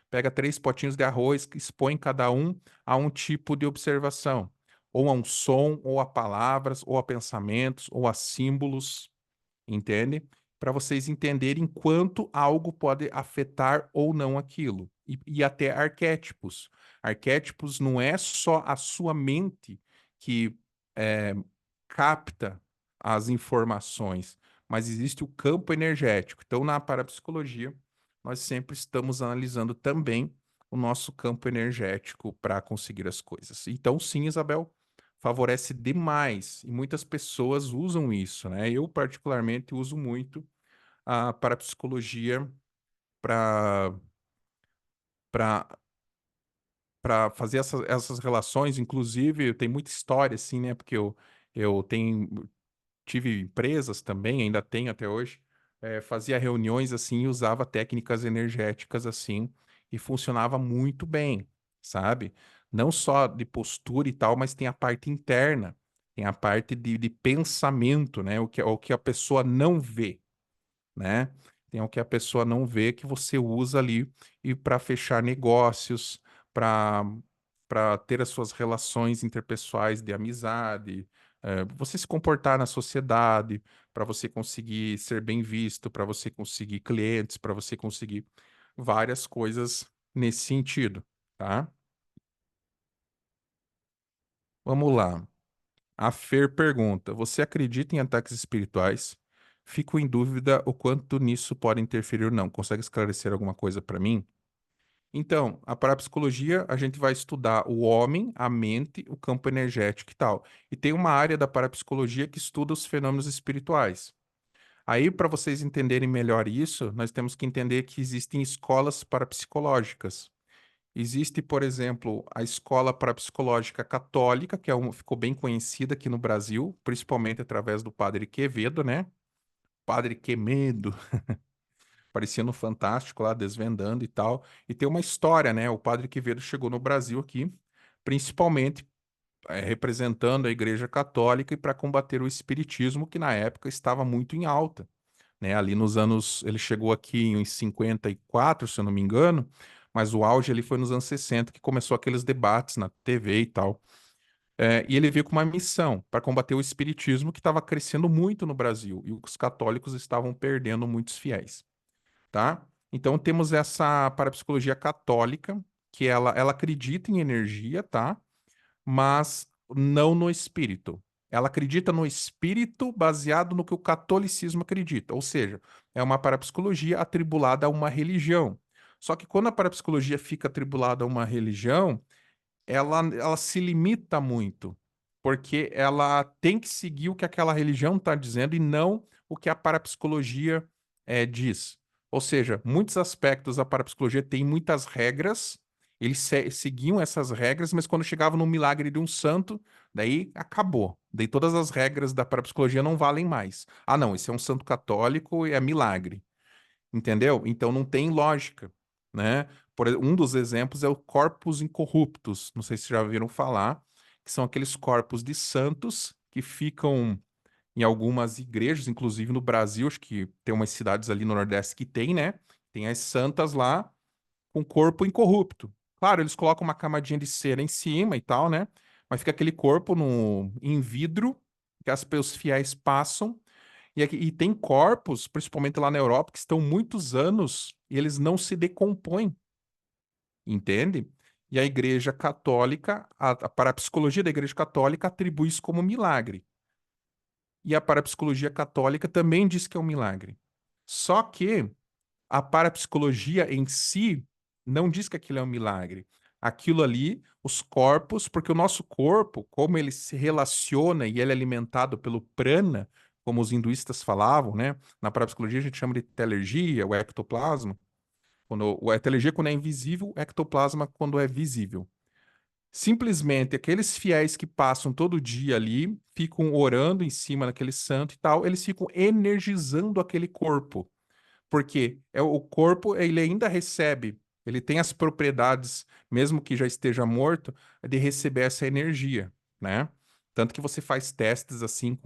Pega 3 potinhos de arroz, expõe cada um a um tipo de observação, ou a um som, ou a palavras, ou a pensamentos, ou a símbolos, entende? Para vocês entenderem quanto algo pode afetar ou não aquilo. E até arquétipos. Arquétipos não é só a sua mente que é, capta as informações, mas existe o campo energético. Então, na parapsicologia, nós sempre estamos analisando também o nosso campo energético para conseguir as coisas. Então, sim, Isabel, favorece demais e muitas pessoas usam isso, né? Eu, particularmente, uso muito a parapsicologia para para para fazer essas relações. Inclusive, tem muita história, assim, né? Porque eu tive empresas também, ainda tenho até hoje, fazia reuniões assim e usava técnicas energéticas assim e funcionava muito bem, sabe? Não só de postura e tal, mas tem a parte interna, tem a parte de pensamento, né? O que a pessoa não vê, né? Tem o que a pessoa não vê que você usa ali e para fechar negócios, para ter as suas relações interpessoais de amizade, você se comportar na sociedade, para você conseguir ser bem visto, para você conseguir clientes, para você conseguir várias coisas nesse sentido, tá? Vamos lá. A Fer pergunta: você acredita em ataques espirituais? Fico em dúvida o quanto nisso pode interferir ou não. Consegue esclarecer alguma coisa para mim? Então, a parapsicologia, a gente vai estudar o homem, a mente, o campo energético e tal. E tem uma área da parapsicologia que estuda os fenômenos espirituais. Aí, para vocês entenderem melhor isso, nós temos que entender que existem escolas parapsicológicas. Existe, por exemplo, a escola parapsicológica católica, que ficou bem conhecida aqui no Brasil, principalmente através do Padre Quevedo, né? Padre Quemedo, parecia no Fantástico lá, desvendando e tal. E tem uma história, né? O Padre Quevedo chegou no Brasil aqui, principalmente representando a Igreja Católica e para combater o espiritismo, que na época estava muito em alta, né? Ali nos anos, ele chegou aqui em 54, se eu não me engano, mas o auge ali foi nos anos 60, que começou aqueles debates na TV e tal. E ele veio com uma missão para combater o espiritismo que estava crescendo muito no Brasil e os católicos estavam perdendo muitos fiéis, tá? Então temos essa parapsicologia católica, que ela acredita em energia, tá? Mas não no espírito. Ela acredita no espírito baseado no que o catolicismo acredita, ou seja, é uma parapsicologia atribulada a uma religião. Só que quando a parapsicologia fica atribulada a uma religião, ela se limita muito, porque ela tem que seguir o que aquela religião está dizendo e não o que a parapsicologia diz. Ou seja, muitos aspectos da parapsicologia têm muitas regras, eles seguiam essas regras, mas quando chegava no milagre de um santo, daí acabou. Daí todas as regras da parapsicologia não valem mais. Ah, não, esse é um santo católico e é milagre. Entendeu? Então não tem lógica, né? Um dos exemplos é o Corpus Incorruptus, não sei se já viram falar, que são aqueles corpos de santos que ficam em algumas igrejas, inclusive no Brasil, acho que tem umas cidades ali no Nordeste que tem, né? Tem as santas lá com corpo incorrupto. Claro, eles colocam uma camadinha de cera em cima e tal, né? Mas fica aquele corpo em vidro que os fiéis passam e tem corpos, principalmente lá na Europa, que estão muitos anos e eles não se decompõem, entende? E a Igreja Católica, a parapsicologia da Igreja Católica atribui isso como milagre. E a parapsicologia católica também diz que é um milagre. Só que a parapsicologia em si não diz que aquilo é um milagre. Aquilo ali, os corpos, porque o nosso corpo, como ele se relaciona e ele é alimentado pelo prana, como os hinduístas falavam, né? Na parapsicologia a gente chama de telergia, o ectoplasma. A telergia quando é invisível, o ectoplasma quando é visível. Simplesmente aqueles fiéis que passam todo dia ali, ficam orando em cima daquele santo e tal, eles ficam energizando aquele corpo. Porque o corpo, ele ainda recebe, ele tem as propriedades, mesmo que já esteja morto, de receber essa energia, né? Tanto que você faz testes assim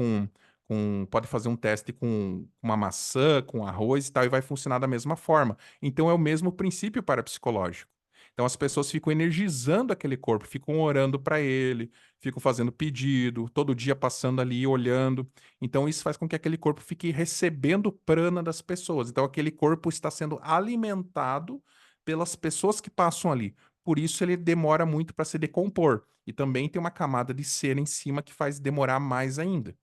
pode fazer um teste com uma maçã, com arroz e tal, e vai funcionar da mesma forma. Então é o mesmo princípio parapsicológico. Então as pessoas ficam energizando aquele corpo, ficam orando para ele, ficam fazendo pedido, todo dia passando ali, olhando. Então, isso faz com que aquele corpo fique recebendo prana das pessoas. Então, aquele corpo está sendo alimentado pelas pessoas que passam ali. Por isso, ele demora muito para se decompor. E também tem uma camada de cera em cima que faz demorar mais ainda.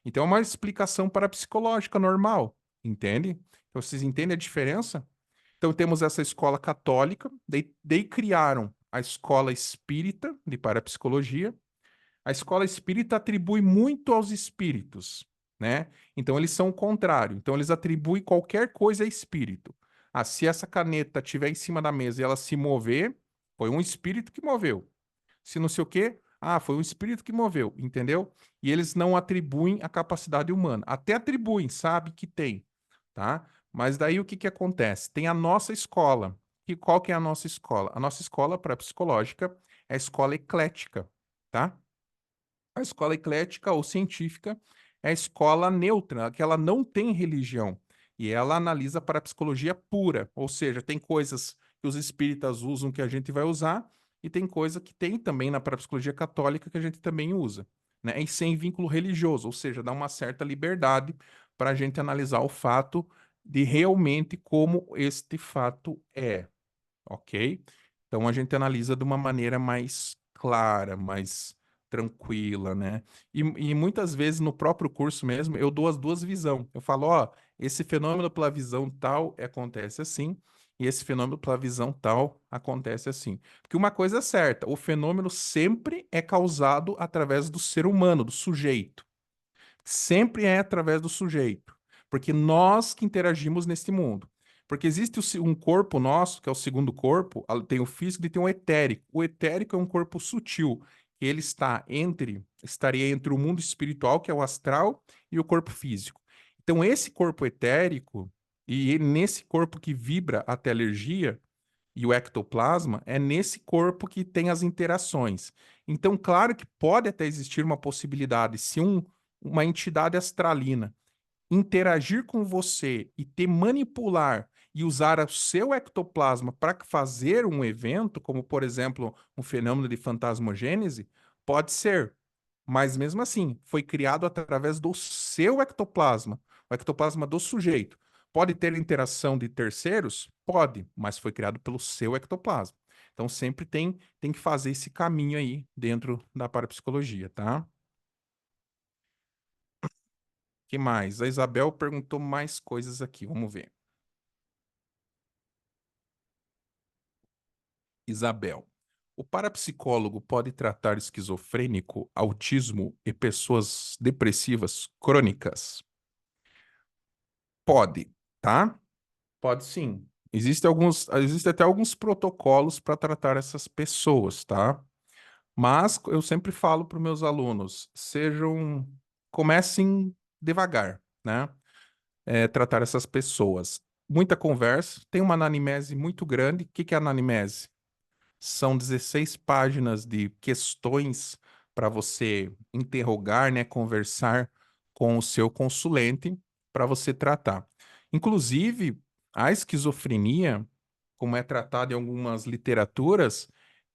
Então, é uma explicação parapsicológica normal, entende? Então, vocês entendem a diferença? Então, temos essa escola católica, daí criaram a escola espírita de parapsicologia. A escola espírita atribui muito aos espíritos, né? Então eles são o contrário. Então eles atribuem qualquer coisa a espírito. Ah, se essa caneta estiver em cima da mesa e ela se mover, foi um espírito que moveu. Se não sei o quê, foi um espírito que moveu, entendeu? E eles não atribuem a capacidade humana. Até atribuem, sabe que tem, tá? Mas daí o que que acontece? Tem a nossa escola. E qual que é a nossa escola? A nossa escola parapsicológica é a escola eclética, tá? A escola eclética ou científica é a escola neutra, que ela não tem religião. E ela analisa para a psicologia pura, ou seja, tem coisas que os espíritas usam que a gente vai usar, e tem coisa que tem também na parapsicologia católica que a gente também usa, né? E sem vínculo religioso, ou seja, dá uma certa liberdade para a gente analisar o fato de realmente como este fato é, ok? Então a gente analisa de uma maneira mais clara, mais tranquila, né? E muitas vezes no próprio curso mesmo eu dou as duas visões. Eu falo, ó, esse fenômeno pela visão tal acontece assim, e esse fenômeno pela visão tal acontece assim. Porque uma coisa é certa, o fenômeno sempre é causado através do ser humano, do sujeito. Sempre é através do sujeito, porque nós que interagimos neste mundo. Porque existe um corpo nosso, que é o segundo corpo, tem o físico e tem o etérico. O etérico é um corpo sutil, que ele estaria entre o mundo espiritual, que é o astral, e o corpo físico. Então, esse corpo etérico, e nesse corpo que vibra a telergia, e o ectoplasma, é nesse corpo que tem as interações. Então, claro que pode até existir uma possibilidade, se uma entidade astralina interagir com você e te manipular e usar o seu ectoplasma para fazer um evento, como por exemplo, um fenômeno de fantasmogênese, pode ser. Mas mesmo assim, foi criado através do seu ectoplasma, o ectoplasma do sujeito. Pode ter interação de terceiros? Pode, mas foi criado pelo seu ectoplasma. Então sempre tem que fazer esse caminho aí dentro da parapsicologia, tá? Que mais? A Isabel perguntou mais coisas aqui, vamos ver. Isabel, o parapsicólogo pode tratar esquizofrênico, autismo e pessoas depressivas crônicas? Pode, tá? Pode sim. Existem até alguns protocolos para tratar essas pessoas, tá? Mas eu sempre falo para os meus alunos, comecem devagar, né? Tratar essas pessoas. Muita conversa, tem uma anamnese muito grande. O que que é anamnese? São 16 páginas de questões para você interrogar, né, conversar com o seu consulente para você tratar. Inclusive, a esquizofrenia, como é tratada em algumas literaturas,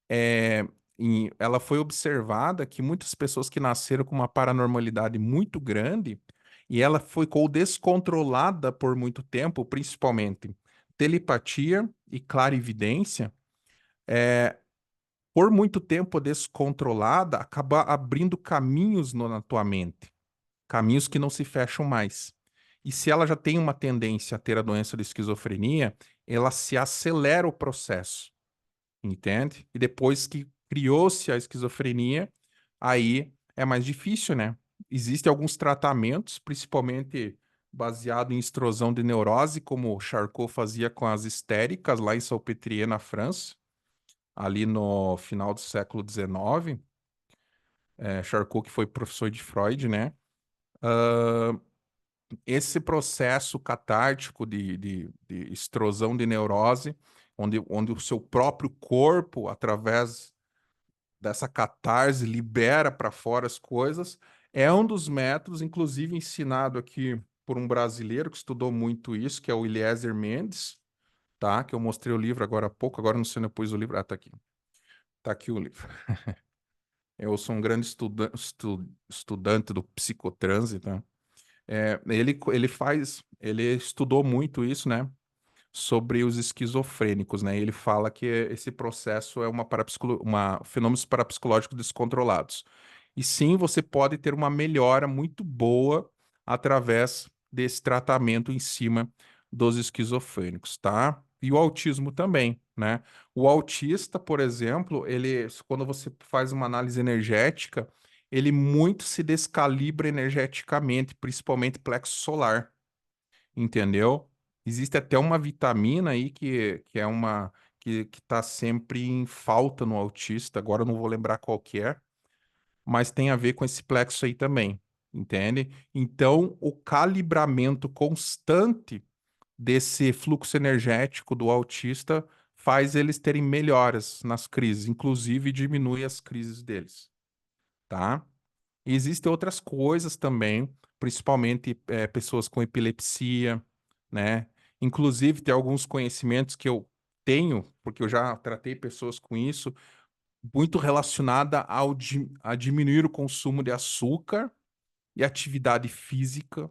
é, ela foi observada que muitas pessoas que nasceram com uma paranormalidade muito grande e ela ficou descontrolada por muito tempo, principalmente telepatia e clarividência, por muito tempo descontrolada, acaba abrindo caminhos na tua mente, caminhos que não se fecham mais. E se ela já tem uma tendência a ter a doença de esquizofrenia, ela se acelera o processo, entende? E depois que criou-se a esquizofrenia, aí é mais difícil, né? Existem alguns tratamentos, principalmente baseado em extrusão de neurose, como o Charcot fazia com as histéricas lá em Salpêtrière, na França, ali no final do século XIX. Charcot, que foi professor de Freud, né? Esse processo catártico de extrusão de neurose, onde o seu próprio corpo, através dessa catarse, libera para fora as coisas, é um dos métodos, inclusive ensinado aqui por um brasileiro que estudou muito isso, que é o Eliezer Mendes, tá? Que eu mostrei o livro agora há pouco, agora não sei se eu pus o livro. Ah, tá aqui. Tá aqui o livro. Eu sou um grande estudante do psicotranse, tá? Ele estudou muito isso, né? Sobre os esquizofrênicos, né? Ele fala que esse processo é fenômenos parapsicológicos descontrolados. E sim, você pode ter uma melhora muito boa através desse tratamento em cima dos esquizofrênicos, tá? E o autismo também, né? O autista, por exemplo, quando você faz uma análise energética, ele muito se descalibra energeticamente, principalmente plexo solar, entendeu? Existe até uma vitamina aí que é uma que está sempre em falta no autista, agora eu não vou lembrar qual que é, mas tem a ver com esse plexo aí também, entende? Então, o calibramento constante desse fluxo energético do autista faz eles terem melhoras nas crises, inclusive diminui as crises deles, tá? E existem outras coisas também, principalmente pessoas com epilepsia, né? Inclusive, tem alguns conhecimentos que eu tenho, porque eu já tratei pessoas com isso, muito relacionada a diminuir o consumo de açúcar e atividade física.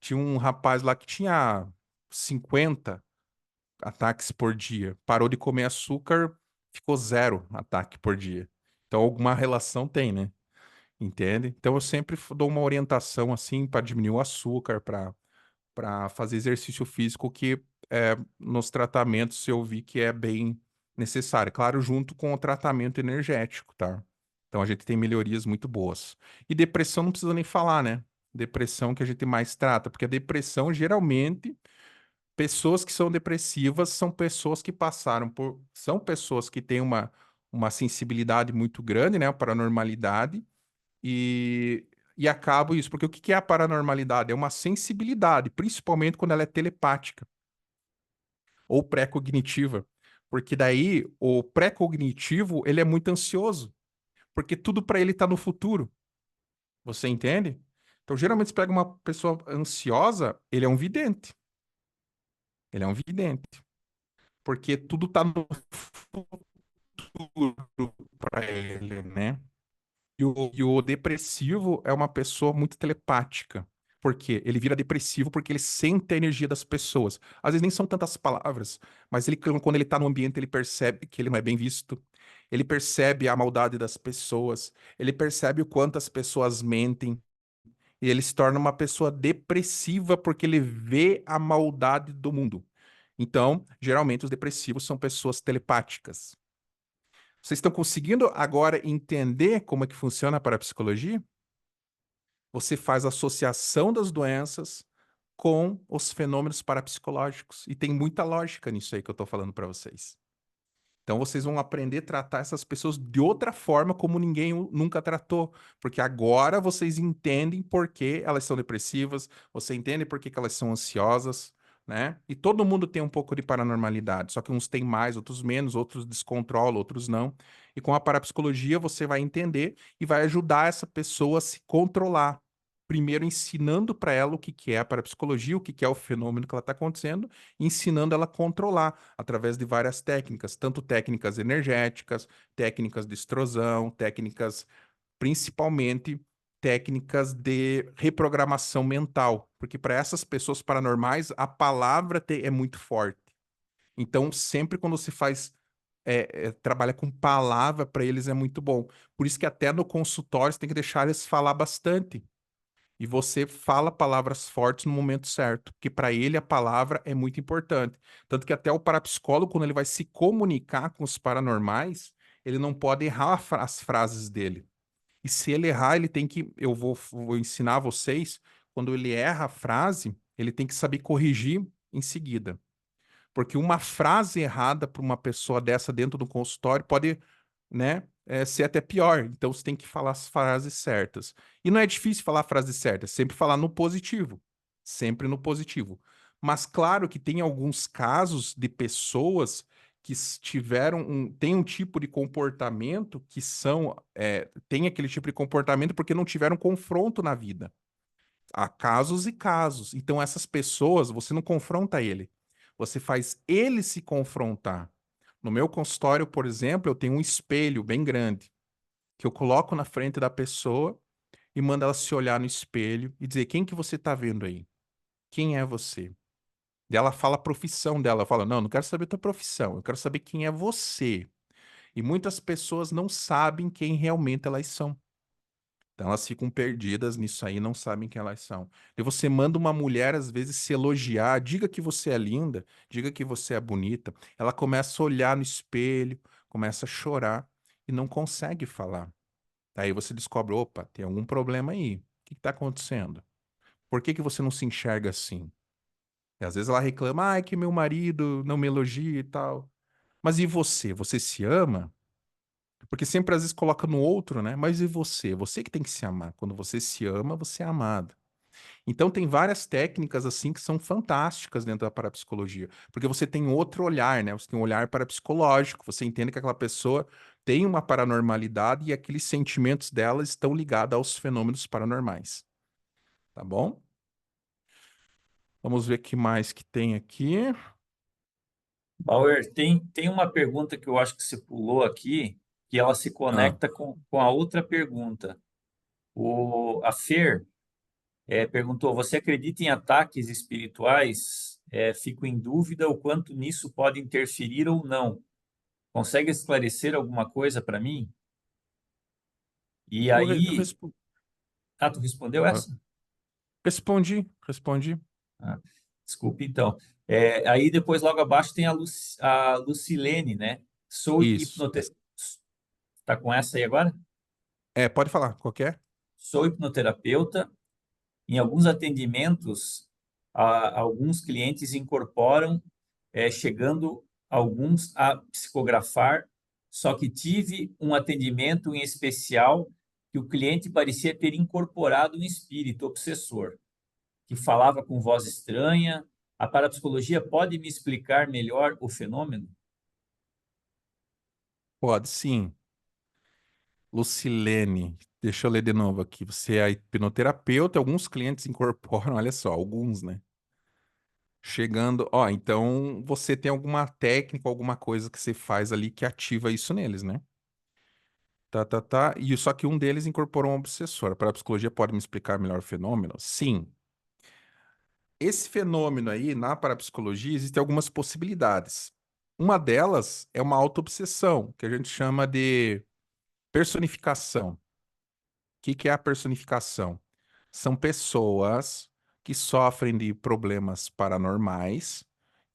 Tinha um rapaz lá que tinha 50 ataques por dia. Parou de comer açúcar, ficou 0 ataque por dia. Então, alguma relação tem, né? Entende? Então, eu sempre dou uma orientação assim para diminuir o açúcar, para fazer exercício físico, que nos tratamentos eu vi que é bem necessário. Claro, junto com o tratamento energético, tá? Então, a gente tem melhorias muito boas. E depressão não precisa nem falar, né? Depressão que a gente mais trata, porque a depressão geralmente pessoas que são depressivas são pessoas que passaram por. São pessoas que têm uma sensibilidade muito grande, né? A paranormalidade. E, e acabam isso. Porque o que que é a paranormalidade? É uma sensibilidade, principalmente quando ela é telepática ou pré-cognitiva. Porque daí o pré-cognitivo ele é muito ansioso. Porque tudo para ele está no futuro. Você entende? Então, geralmente, você pega uma pessoa ansiosa, ele é um vidente. Ele é um vidente. Porque tudo está no futuro para ele, né? E o depressivo é uma pessoa muito telepática. Por quê? Ele vira depressivo porque ele sente a energia das pessoas. Às vezes nem são tantas palavras, mas ele, quando ele está no ambiente, ele percebe que ele não é bem visto. Ele percebe a maldade das pessoas. Ele percebe o quanto as pessoas mentem. E ele se torna uma pessoa depressiva porque ele vê a maldade do mundo. Então, geralmente, os depressivos são pessoas telepáticas. Vocês estão conseguindo agora entender como é que funciona a parapsicologia? Você faz associação das doenças com os fenômenos parapsicológicos. E tem muita lógica nisso aí que eu estou falando para vocês. Então vocês vão aprender a tratar essas pessoas de outra forma como ninguém nunca tratou, porque agora vocês entendem por que elas são depressivas, você entende por que que elas são ansiosas, né? E todo mundo tem um pouco de paranormalidade, só que uns têm mais, outros menos, outros descontrolam, outros não. E com a parapsicologia você vai entender e vai ajudar essa pessoa a se controlar. Primeiro ensinando para ela o que que é a parapsicologia, o que que é o fenômeno que ela está acontecendo, e ensinando ela a controlar através de várias técnicas, tanto técnicas energéticas, técnicas de extrusão, técnicas, principalmente técnicas de reprogramação mental, porque para essas pessoas paranormais a palavra é muito forte. Então, sempre quando se faz trabalha com palavra, para eles é muito bom. Por isso que até no consultório você tem que deixar eles falar bastante. E você fala palavras fortes no momento certo, porque para ele a palavra é muito importante. Tanto que até o parapsicólogo, quando ele vai se comunicar com os paranormais, ele não pode errar as frases dele. E se ele errar, ele tem que. Eu vou ensinar vocês, quando ele erra a frase, ele tem que saber corrigir em seguida. Porque uma frase errada para uma pessoa dessa dentro do consultório pode, né, ser até pior. Então você tem que falar as frases certas. E não é difícil falar a frase certa, é sempre falar no positivo. Sempre no positivo. Mas claro que tem alguns casos de pessoas que têm um tipo de comportamento que tem aquele tipo de comportamento porque não tiveram confronto na vida. Há casos e casos. Então, essas pessoas, você não confronta ele. Você faz ele se confrontar. No meu consultório, por exemplo, eu tenho um espelho bem grande que eu coloco na frente da pessoa e mando ela se olhar no espelho e dizer: quem que você está vendo aí? Quem é você? E ela fala a profissão dela. Fala: não, não quero saber a tua profissão, eu quero saber quem é você. E muitas pessoas não sabem quem realmente elas são. Então elas ficam perdidas nisso aí, não sabem quem elas são. E você manda uma mulher, às vezes, se elogiar, diga que você é linda, diga que você é bonita. Ela começa a olhar no espelho, começa a chorar e não consegue falar. Aí você descobre, opa, tem algum problema aí. O que está acontecendo? Por que que você não se enxerga assim? E às vezes ela reclama, é que meu marido não me elogia e tal. Mas e você? Você se ama? Porque sempre às vezes coloca no outro, né? Mas e você? Você que tem que se amar. Quando você se ama, você é amado. Então tem várias técnicas assim que são fantásticas dentro da parapsicologia, porque você tem outro olhar, né? Você tem um olhar parapsicológico, você entende que aquela pessoa tem uma paranormalidade e aqueles sentimentos dela estão ligados aos fenômenos paranormais. Tá bom? Vamos ver o que mais que tem aqui. Bauer, tem uma pergunta que eu acho que você pulou aqui, que ela se Ah, conecta com a outra pergunta. A Fer perguntou: você acredita em ataques espirituais? Fico em dúvida o quanto nisso pode interferir ou não. Consegue esclarecer alguma coisa para mim? E eu aí, tu respondeu ah, essa? respondi. Ah, desculpe, então. Aí depois, logo abaixo, tem a Lucilene, né? Sou Isso. hipnoterapeuta. Está com essa aí agora? Pode falar, qualquer? Sou hipnoterapeuta. Em alguns atendimentos, alguns clientes incorporam, chegando alguns a psicografar, só que tive um atendimento em especial que o cliente parecia ter incorporado um espírito obsessor, que falava com voz estranha. A parapsicologia pode me explicar melhor o fenômeno? Pode sim. Lucilene, deixa eu ler de novo aqui. Você é hipnoterapeuta, alguns clientes incorporam, olha só, alguns, né? Chegando, ó, então você tem alguma técnica, alguma coisa que você faz ali que ativa isso neles, né? Tá. E só que um deles incorporou um obsessor. A parapsicologia pode me explicar melhor o fenômeno? Sim. Esse fenômeno aí, na parapsicologia, existem algumas possibilidades. Uma delas é uma autoobsessão, que a gente chama de personificação. O que é a personificação? São pessoas que sofrem de problemas paranormais,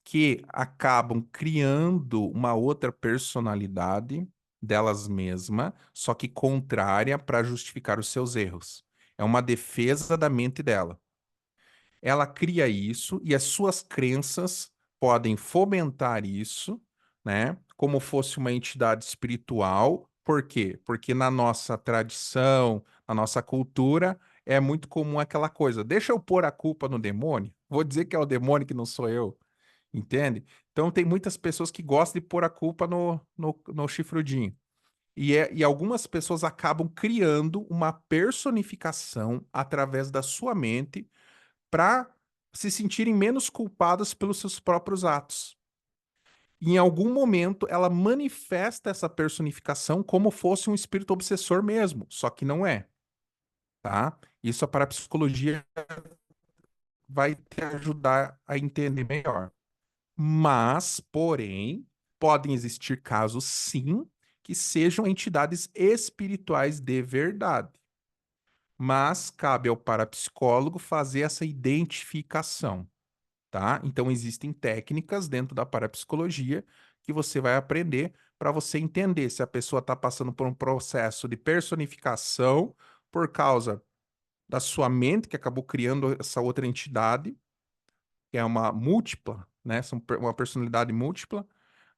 que acabam criando uma outra personalidade delas mesmas, só que contrária para justificar os seus erros. É uma defesa da mente dela. Ela cria isso e as suas crenças podem fomentar isso, né? Como fosse uma entidade espiritual. Por quê? Porque na nossa tradição, na nossa cultura, é muito comum aquela coisa. Deixa eu pôr a culpa no demônio. Vou dizer que é o demônio que não sou eu. Entende? Então tem muitas pessoas que gostam de pôr a culpa no chifrudinho. E algumas pessoas acabam criando uma personificação através da sua mente para se sentirem menos culpadas pelos seus próprios atos. E em algum momento ela manifesta essa personificação como fosse um espírito obsessor mesmo, só que não é, tá? Isso a parapsicologia vai te ajudar a entender melhor. Mas, porém, podem existir casos sim que sejam entidades espirituais de verdade. Mas cabe ao parapsicólogo fazer essa identificação. Tá? Então existem técnicas dentro da parapsicologia que você vai aprender para você entender se a pessoa está passando por um processo de personificação por causa da sua mente que acabou criando essa outra entidade, que é uma múltipla, né? Uma personalidade múltipla,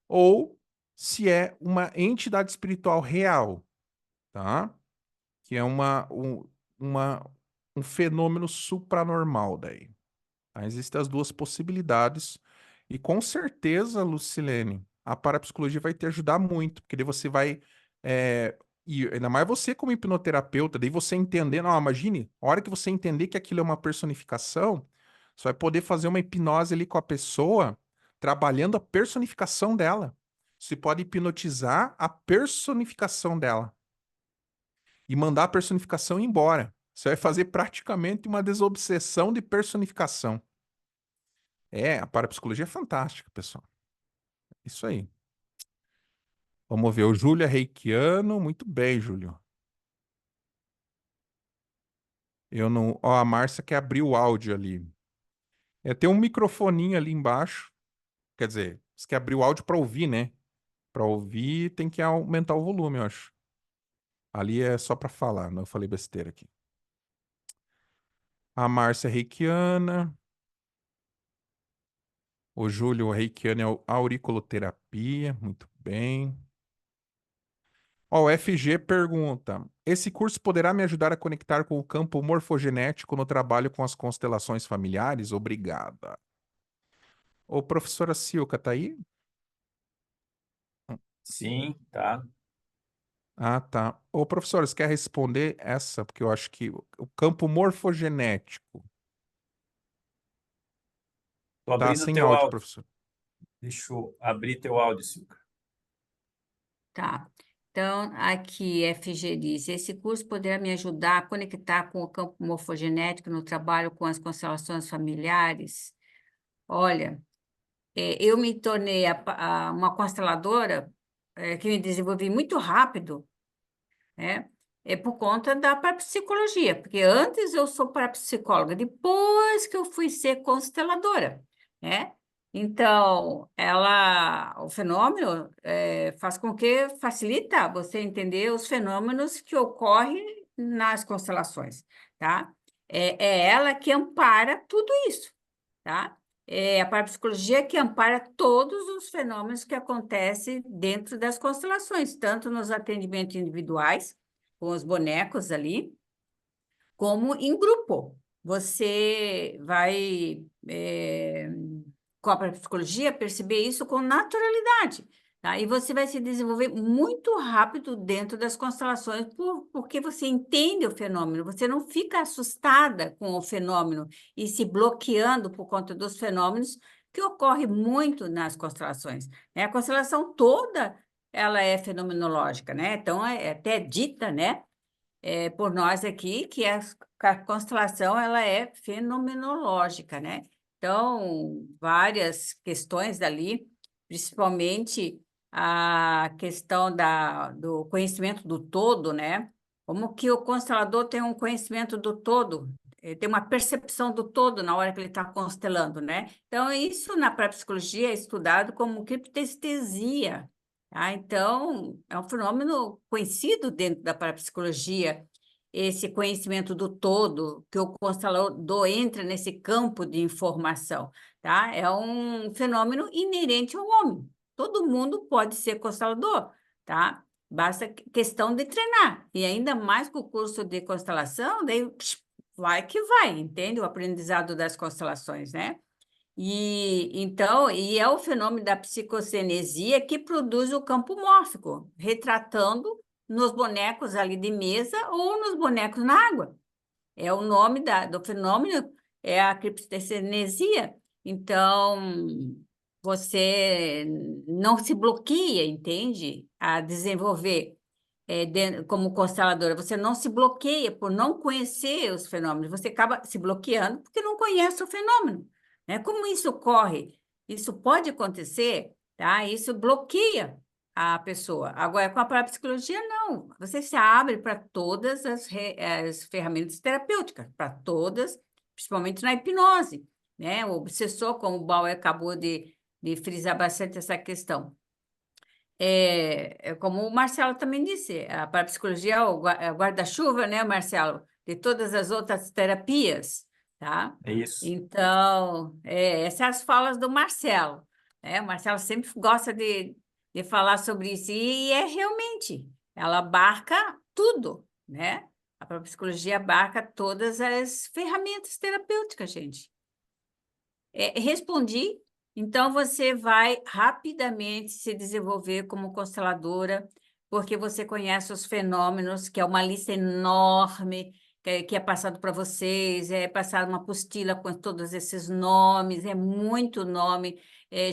ou se é uma entidade espiritual real, tá? Que é uma, um fenômeno supranormal daí. Tá? Existem as duas possibilidades. E com certeza, Lucilene, a parapsicologia vai te ajudar muito, porque daí você vai. E ainda mais você como hipnoterapeuta, daí você entendendo, imagine, a hora que você entender que aquilo é uma personificação, você vai poder fazer uma hipnose ali com a pessoa, trabalhando a personificação dela. Você pode hipnotizar a personificação dela e mandar a personificação embora. Você vai fazer praticamente uma desobsessão de personificação. A parapsicologia é fantástica, pessoal. Isso aí. Vamos ver. O Júlio é reikiano. Muito bem, Júlio. Eu não. Ó, a Márcia quer abrir o áudio ali. Tem um microfoninho ali embaixo. Quer dizer, você quer abrir o áudio para ouvir, né? Para ouvir, tem que aumentar o volume, eu acho. Ali é só para falar, não eu falei besteira aqui. A Márcia é reikiana. O Júlio, o reikiano é auriculoterapia. Muito bem. Ó, o FG pergunta: esse curso poderá me ajudar a conectar com o campo morfogenético no trabalho com as constelações familiares? Obrigada. Ô, professora Silka, tá aí? Sim, tá. Ah, tá. Ô, professora, você quer responder essa? Porque eu acho que o campo morfogenético. Tô Tá abrindo sem teu áudio, áudio. professor. Deixa eu abrir teu áudio, Silca. Tá. Então, aqui, FG diz, esse curso poderá me ajudar a conectar com o campo morfogenético no trabalho com as constelações familiares? Olha, eu me tornei uma consteladora que me desenvolvi muito rápido, né? É por conta da parapsicologia, porque antes eu sou parapsicóloga, depois que eu fui ser consteladora, né? Então, o fenômeno faz com que facilita você entender os fenômenos que ocorrem nas constelações, tá? É ela que ampara tudo isso, tá? É a parapsicologia que ampara todos os fenômenos que acontecem dentro das constelações, tanto nos atendimentos individuais, com os bonecos ali, como em grupo. Você vai, com a psicologia, perceber isso com naturalidade, tá? E você vai se desenvolver muito rápido dentro das constelações, porque você entende o fenômeno, você não fica assustada com o fenômeno e se bloqueando por conta dos fenômenos que ocorre muito nas constelações, né? A constelação toda, ela é fenomenológica, né? Então, é até dita, né? Por nós aqui, que a constelação ela é fenomenológica, né? Então, várias questões dali, principalmente a questão do conhecimento do todo, né? Como que o constelador tem um conhecimento do todo, tem uma percepção do todo na hora que ele está constelando, né? Então, isso na parapsicologia é estudado como criptestesia. Ah, então, é um fenômeno conhecido dentro da parapsicologia, esse conhecimento do todo, que o constelador entra nesse campo de informação, tá? É um fenômeno inerente ao homem. Todo mundo pode ser constelador, tá? Basta questão de treinar. E ainda mais com o curso de constelação, daí vai que vai, entende? O aprendizado das constelações, né? E é o fenômeno da psicocinesia que produz o campo mórfico, retratando nos bonecos ali de mesa ou nos bonecos na água. É o nome do fenômeno, é a criptocinesia. Então, você não se bloqueia, entende? A desenvolver como consteladora, você não se bloqueia por não conhecer os fenômenos, você acaba se bloqueando porque não conhece o fenômeno, né? Como isso ocorre? Isso pode acontecer, tá? Isso bloqueia a pessoa. Agora, com a parapsicologia, não. Você se abre para todas as ferramentas terapêuticas, para todas, principalmente na hipnose, né? O obsessor, como o Bauer acabou de frisar bastante essa questão. Como o Marcelo também disse, a parapsicologia é o guarda-chuva, né, Marcelo, de todas as outras terapias, tá? É isso. Então, essas são as falas do Marcelo, né? O Marcelo sempre gosta de falar sobre isso, e é realmente, ela abarca tudo, né? A parapsicologia abarca todas as ferramentas terapêuticas, gente. Respondi. Então, você vai rapidamente se desenvolver como consteladora, porque você conhece os fenômenos, que é uma lista enorme, que é passado para vocês, é passada uma apostila com todos esses nomes, é muito nome,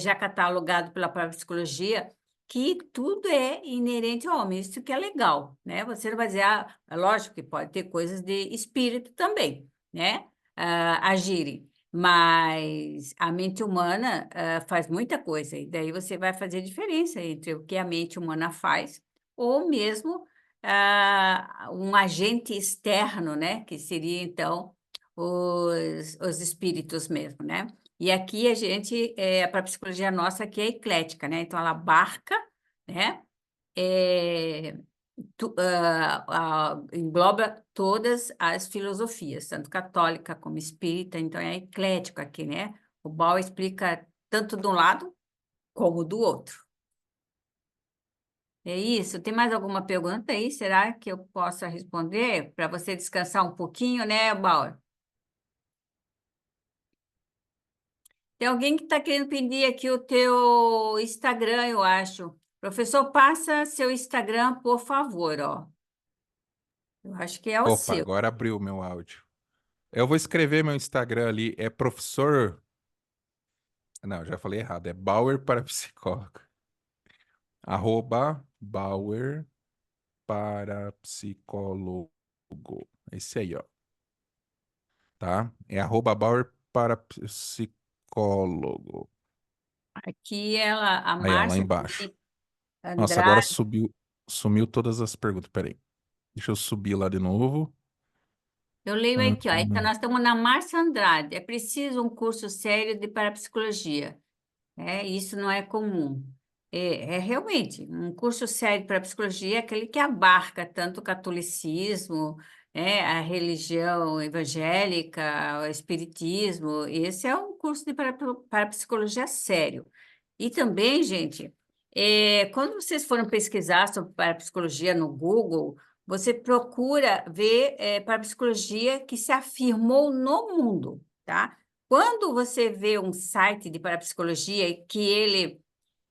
já catalogado pela parapsicologia, que tudo é inerente ao homem. Isso que é legal, né? Você não vai dizer, é lógico que pode ter coisas de espírito também, né? Agirem. Mas a mente humana faz muita coisa, e daí você vai fazer diferença entre o que a mente humana faz, ou mesmo um agente externo, né? Que seria, então, os espíritos mesmo, né? E aqui a parapsicologia nossa aqui é eclética, né? Então, ela abarca, né? É, engloba todas as filosofias, tanto católica como espírita, então é eclético aqui, né? O Bauer explica tanto de um lado como do outro. É isso. Tem mais alguma pergunta aí? Será que eu possa responder para você descansar um pouquinho, né, Bauer? Tem alguém que está querendo pedir aqui o teu Instagram, eu acho. Professor, passa seu Instagram, por favor, ó. Eu acho que é o Opa, seu. agora abriu o meu áudio. Eu vou escrever meu Instagram ali, é professor... Não, já falei errado, é Bauer para psicólogo. @Bauer parapsicólogo. Esse aí, ó. Tá? É @Bauer parapsicólogo. Aqui ela, a Aí, ó, lá Márcia embaixo. também, Nossa, agora Andrade. sumiu todas as perguntas. Peraí. Deixa eu subir lá de novo. Eu leio Hum, aqui, ó. Então, nós estamos na Márcia Andrade. É preciso um curso sério de parapsicologia. Isso não é comum. É realmente um curso sério para psicologia, é aquele que abarca tanto o catolicismo, a religião evangélica, o espiritismo. Esse é um curso de parapsicologia sério. E também, gente, quando vocês foram pesquisar sobre parapsicologia no Google, você procura ver parapsicologia que se afirmou no mundo, tá? Quando você vê um site de parapsicologia e que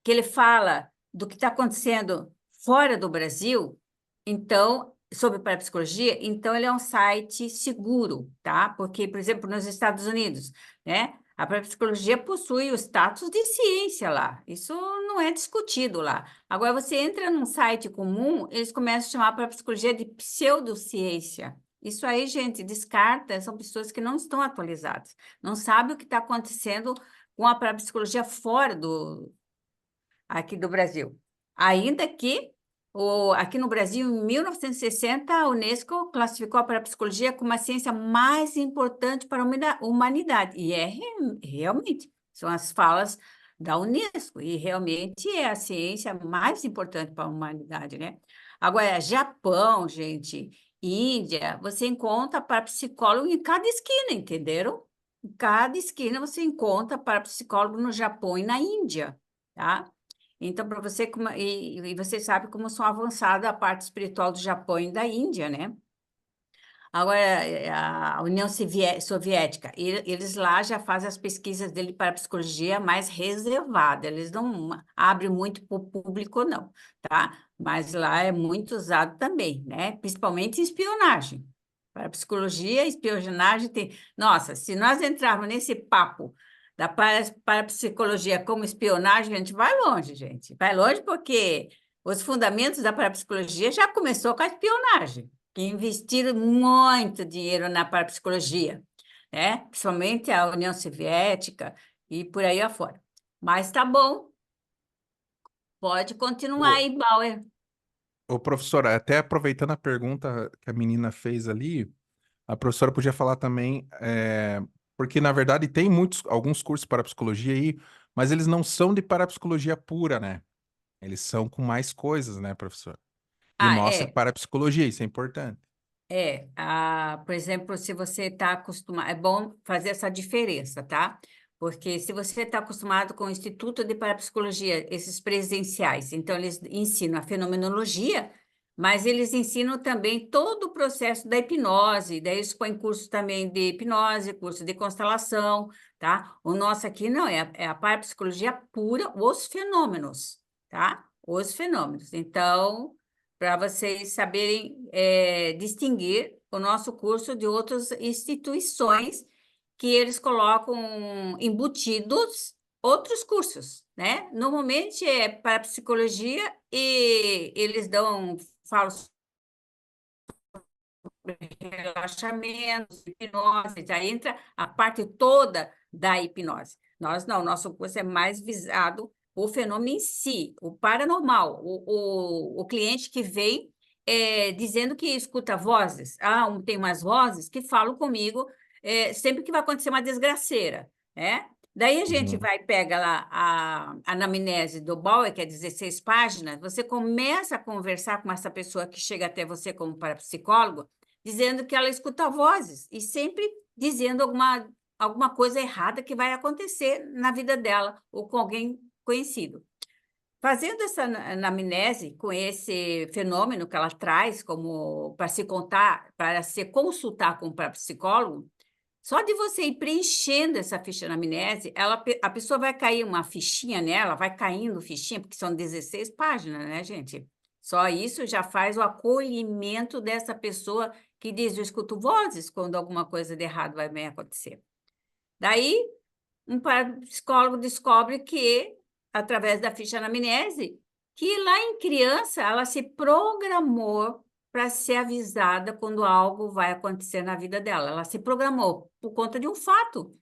ele fala do que está acontecendo fora do Brasil, então, sobre parapsicologia, então ele é um site seguro, tá? Porque, por exemplo, nos Estados Unidos, né? A parapsicologia possui o status de ciência lá. Isso não é discutido lá. Agora, você entra num site comum, eles começam a chamar a parapsicologia de pseudociência. Isso aí, gente, descarta, são pessoas que não estão atualizadas, não sabem o que está acontecendo com a parapsicologia fora aqui do Brasil. Ainda que aqui no Brasil, em 1960, a Unesco classificou a parapsicologia como a ciência mais importante para a humanidade. E realmente, são as falas da Unesco, e realmente é a ciência mais importante para a humanidade, né? Agora, Japão, gente, Índia, você encontra parapsicólogo em cada esquina, entenderam? Em cada esquina você encontra parapsicólogo no Japão e na Índia, tá? Então, para você, e você sabe como são avançada a parte espiritual do Japão e da Índia, né? Agora, a União Soviética, eles lá já fazem as pesquisas dele para a psicologia mais reservada, eles não abrem muito para o público, não, tá? Mas lá é muito usado também, né? Principalmente em espionagem. Para a psicologia, espionagem tem. Nossa, se nós entrarmos nesse papo da parapsicologia como espionagem, a gente vai longe, gente. Vai longe porque os fundamentos da parapsicologia já começou com a espionagem, que investiram muito dinheiro na parapsicologia, né? Principalmente a União Soviética e por aí afora. Mas tá bom, pode continuar Ô, aí, Bauer. professora, até aproveitando a pergunta que a menina fez ali, a professora podia falar também, porque na verdade tem alguns cursos de parapsicologia aí, mas eles não são de parapsicologia pura, né? Eles são com mais coisas, né, professor? E o Ah, nosso é parapsicologia, isso é importante. por exemplo, se você está acostumado, é bom fazer essa diferença, tá? Porque se você está acostumado com o Instituto de Parapsicologia, esses presenciais, então eles ensinam a fenomenologia, mas eles ensinam também todo o processo da hipnose, daí eles põem curso também de hipnose, curso de constelação, tá? O nosso aqui não, é a parapsicologia pura, os fenômenos, tá? Os fenômenos. Então, para vocês saberem distinguir o nosso curso de outras instituições que eles colocam embutidos outros cursos, né? Normalmente é para psicologia e eles falam sobre relaxamento, hipnose, já entra a parte toda da hipnose. Nós não, nosso curso é mais visado o fenômeno em si, o paranormal, o cliente que vem dizendo que escuta vozes. Tem umas vozes que falam comigo sempre que vai acontecer uma desgraceira, né? Daí a gente Uhum. vai, pega lá a anamnese do Bauer, que é 16 páginas, você começa a conversar com essa pessoa que chega até você como parapsicólogo, dizendo que ela escuta vozes e sempre dizendo alguma coisa errada que vai acontecer na vida dela ou com alguém conhecido. Fazendo essa anamnese com esse fenômeno que ela traz como para se consultar com o psicólogo, só de você ir preenchendo essa ficha anamnese, a pessoa vai cair uma fichinha nela, vai caindo fichinha, porque são 16 páginas, né, gente? Só isso já faz o acolhimento dessa pessoa que diz: eu escuto vozes quando alguma coisa de errado vai bem acontecer. Daí, um psicólogo descobre que, através da ficha anamnese, que lá em criança ela se programou para ser avisada quando algo vai acontecer na vida dela. Ela se programou por conta de um fato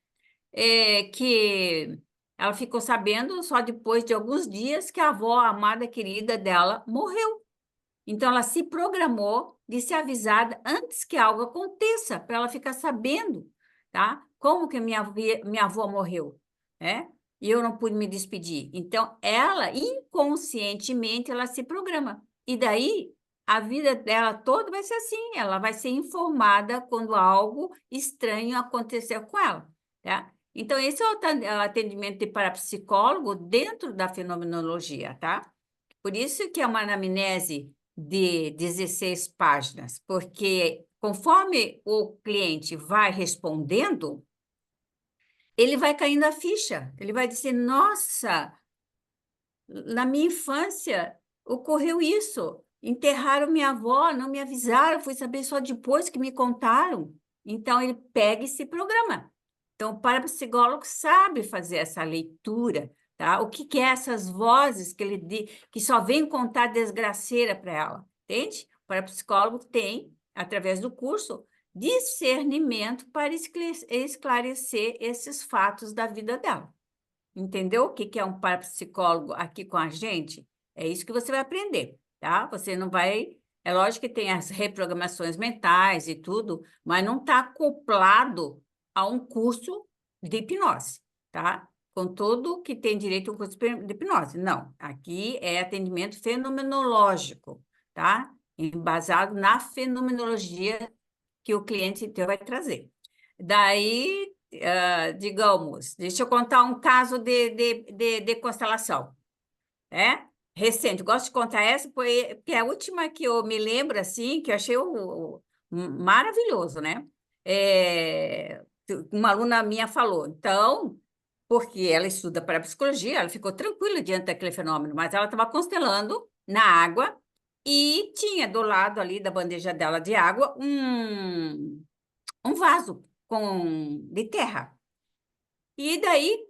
que ela ficou sabendo só depois de alguns dias que a avó amada querida dela morreu. Então, ela se programou de ser avisada antes que algo aconteça, para ela ficar sabendo, tá? Como que minha avó morreu, né? E eu não pude me despedir. Então, ela, inconscientemente, ela se programa. E daí, a vida dela toda vai ser assim. Ela vai ser informada quando algo estranho acontecer com ela, tá? Então, esse é o atendimento de parapsicólogo dentro da fenomenologia, tá? Por isso que é uma anamnese de 16 páginas, porque conforme o cliente vai respondendo, ele vai caindo a ficha. Ele vai dizer: nossa, na minha infância ocorreu isso. Enterraram minha avó, não me avisaram, fui saber só depois que me contaram. Então, ele pega e se programa. Então, o parapsicólogo sabe fazer essa leitura, tá? O que é essas vozes que só vêm contar desgraceira para ela, entende? O parapsicólogo tem, através do curso, discernimento para esclarecer esses fatos da vida dela. Entendeu o que é um parapsicólogo aqui com a gente? É isso que você vai aprender, tá? Você não vai. É lógico que tem as reprogramações mentais e tudo, mas não está acoplado a um curso de hipnose, tá? Com tudo que tem direito a um curso de hipnose. Não, aqui é atendimento fenomenológico, tá? Embasado na fenomenologia que o cliente teu vai trazer. Daí, digamos, deixa eu contar um caso de constelação, né? Recente, gosto de contar essa, porque é a última que eu me lembro, assim, que eu achei maravilhoso, né? Uma aluna minha falou, então, porque ela estuda parapsicologia, ela ficou tranquila diante daquele fenômeno, mas ela estava constelando na água e tinha do lado ali da bandeja dela de água um vaso de terra. E daí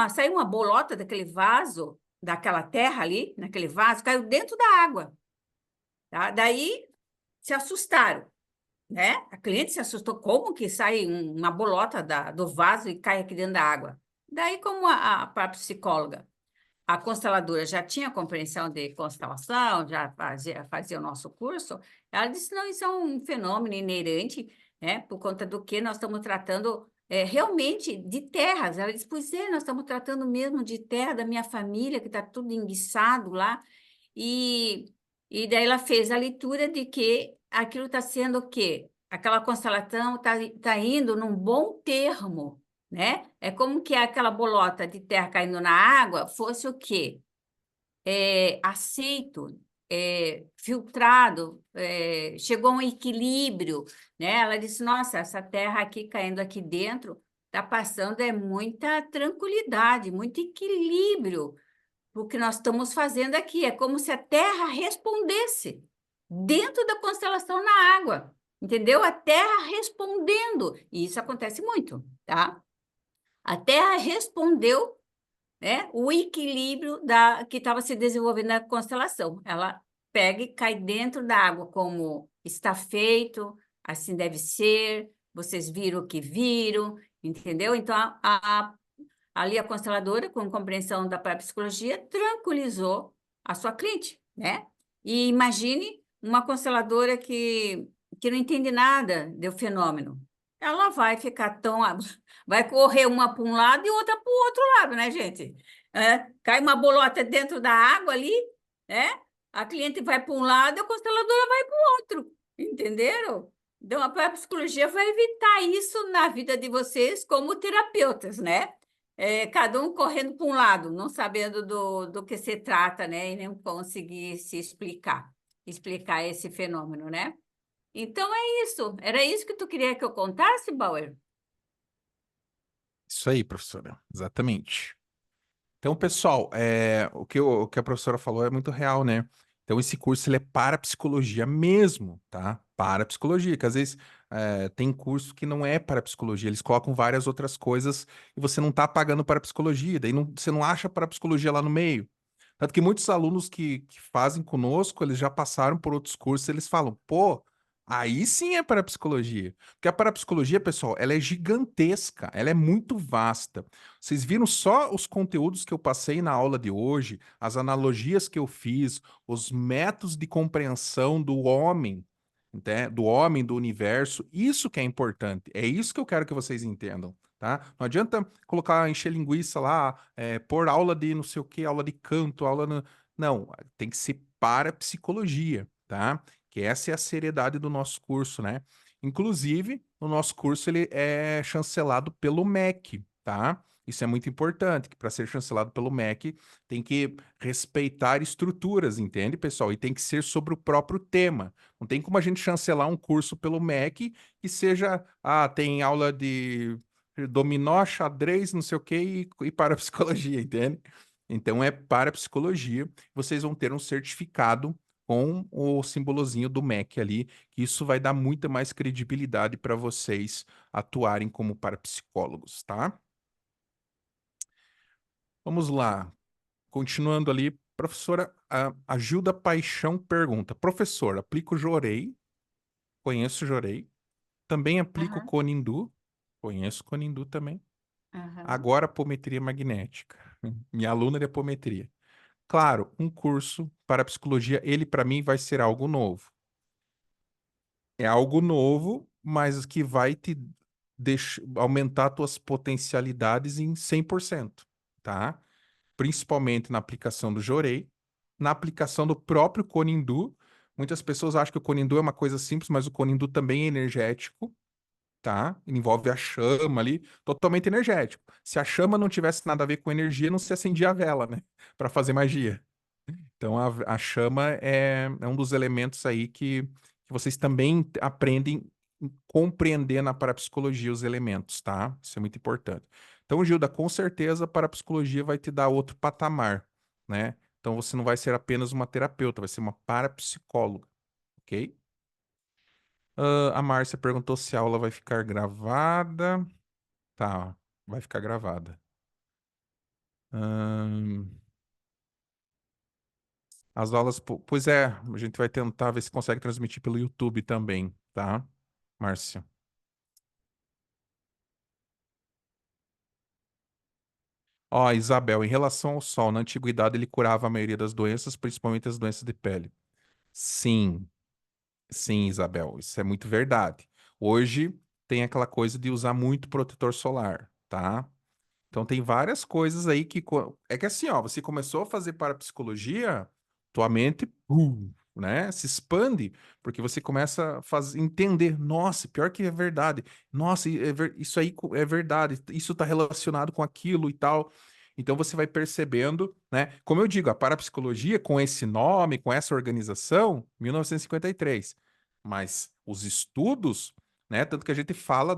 saiu uma bolota daquele vaso, daquela terra ali, naquele vaso, caiu dentro da água. Tá? Daí se assustaram, né? A cliente se assustou, como que sai uma bolota do vaso e cai aqui dentro da água? Daí, como a psicóloga, a consteladora já tinha compreensão de constelação, já fazia o nosso curso, ela disse: não, isso é um fenômeno inerente, né, por conta do que nós estamos tratando realmente de terras. Ela disse: pois é, nós estamos tratando mesmo de terra da minha família, que está tudo enguiçado lá, e, e daí ela fez a leitura de que aquilo está sendo o quê? Aquela constelação está indo num bom termo, né? É como que aquela bolota de terra caindo na água fosse o quê? Aceito, filtrado, chegou a um equilíbrio, né? Ela disse: nossa, essa terra aqui caindo aqui dentro está passando muita tranquilidade, muito equilíbrio o que nós estamos fazendo aqui. É como se a Terra respondesse dentro da constelação na água, entendeu? A Terra respondendo. E isso acontece muito, tá? A Terra respondeu, né, o equilíbrio que estava se desenvolvendo na constelação. Ela pega e cai dentro da água, como está feito, assim deve ser, vocês viram o que viram, entendeu? Então, ali a consteladora, com compreensão da parapsicologia, tranquilizou a sua cliente, né? E imagine uma consteladora que não entende nada do fenômeno. Ela vai ficar vai correr uma para um lado e outra para o outro lado, né, gente? Cai uma bolota dentro da água ali, né? A cliente vai para um lado e a consteladora vai para o outro, entenderam? Então, a parapsicologia vai evitar isso na vida de vocês como terapeutas, né? Cada um correndo para um lado, não sabendo do que se trata, né? E nem conseguir se explicar esse fenômeno, né? Então é isso. Era isso que tu queria que eu contasse, Bauer? Isso aí, professora. Exatamente. Então, pessoal, o que a professora falou é muito real, né? Então, esse curso ele é para psicologia mesmo, tá? Para psicologia, que às vezes tem curso que não é para psicologia, eles colocam várias outras coisas e você não tá pagando para psicologia, daí você não acha para psicologia lá no meio. Tanto que muitos alunos que fazem conosco, eles já passaram por outros cursos, eles falam, pô, aí sim é parapsicologia. Porque a parapsicologia, pessoal, ela é gigantesca, ela é muito vasta. Vocês viram só os conteúdos que eu passei na aula de hoje, as analogias que eu fiz, os métodos de compreensão do homem, né, do homem, do universo. Isso que é importante. É isso que eu quero que vocês entendam. Tá? Não adianta colocar, encher linguiça lá, pôr aula de não sei o que, aula de canto, aula. Não, tem que ser para psicologia, tá? Que essa é a seriedade do nosso curso, né? Inclusive, o nosso curso ele é chancelado pelo MEC, tá? Isso é muito importante, que para ser chancelado pelo MEC tem que respeitar estruturas, entende, pessoal? E tem que ser sobre o próprio tema. Não tem como a gente chancelar um curso pelo MEC que seja, tem aula de dominó, xadrez, não sei o quê, e parapsicologia, entende? Então é parapsicologia. Vocês vão ter um certificado com o simbolozinho do MEC ali, que isso vai dar muita mais credibilidade para vocês atuarem como parapsicólogos, tá? Vamos lá. Continuando ali, professora, a Gilda Paixão pergunta: professor, aplico Jorei, conheço Jorei, também aplico Aham, Conindu, conheço Conindu também. aham. Agora, apometria magnética. Minha aluna de apometria. Claro, um curso para psicologia, ele para mim vai ser algo novo. É algo novo, mas que vai te aumentar tuas potencialidades em 100%, tá? Principalmente na aplicação do Jorei, na aplicação do próprio Conindu. Muitas pessoas acham que o Conindu é uma coisa simples, mas o Conindu também é energético, tá? Envolve a chama ali, totalmente energético. Se a chama não tivesse nada a ver com energia, não se acendia a vela, né? Para fazer magia. Então a chama é um dos elementos aí que vocês também aprendem a compreender na parapsicologia os elementos, tá? Isso é muito importante. Então, Gilda, com certeza a parapsicologia vai te dar outro patamar, né? Então você não vai ser apenas uma terapeuta, vai ser uma parapsicóloga, ok? A Márcia perguntou se a aula vai ficar gravada. Tá, vai ficar gravada. Ahn, as aulas, pois é, a gente vai tentar ver se consegue transmitir pelo YouTube também, tá, Márcia? Ó, Isabel, em relação ao sol, na antiguidade ele curava a maioria das doenças, principalmente as doenças de pele. Sim, sim, Isabel, isso é muito verdade. Hoje tem aquela coisa de usar muito protetor solar, tá? Então tem várias coisas aí que é que assim, ó, você começou a fazer parapsicologia, tua mente, né, se expande, porque você começa a entender, nossa, pior que é verdade. Nossa, isso aí é verdade, isso está relacionado com aquilo e tal. Então você vai percebendo, né? Como eu digo, a parapsicologia com esse nome, com essa organização, 1953. Mas os estudos, né, tanto que a gente fala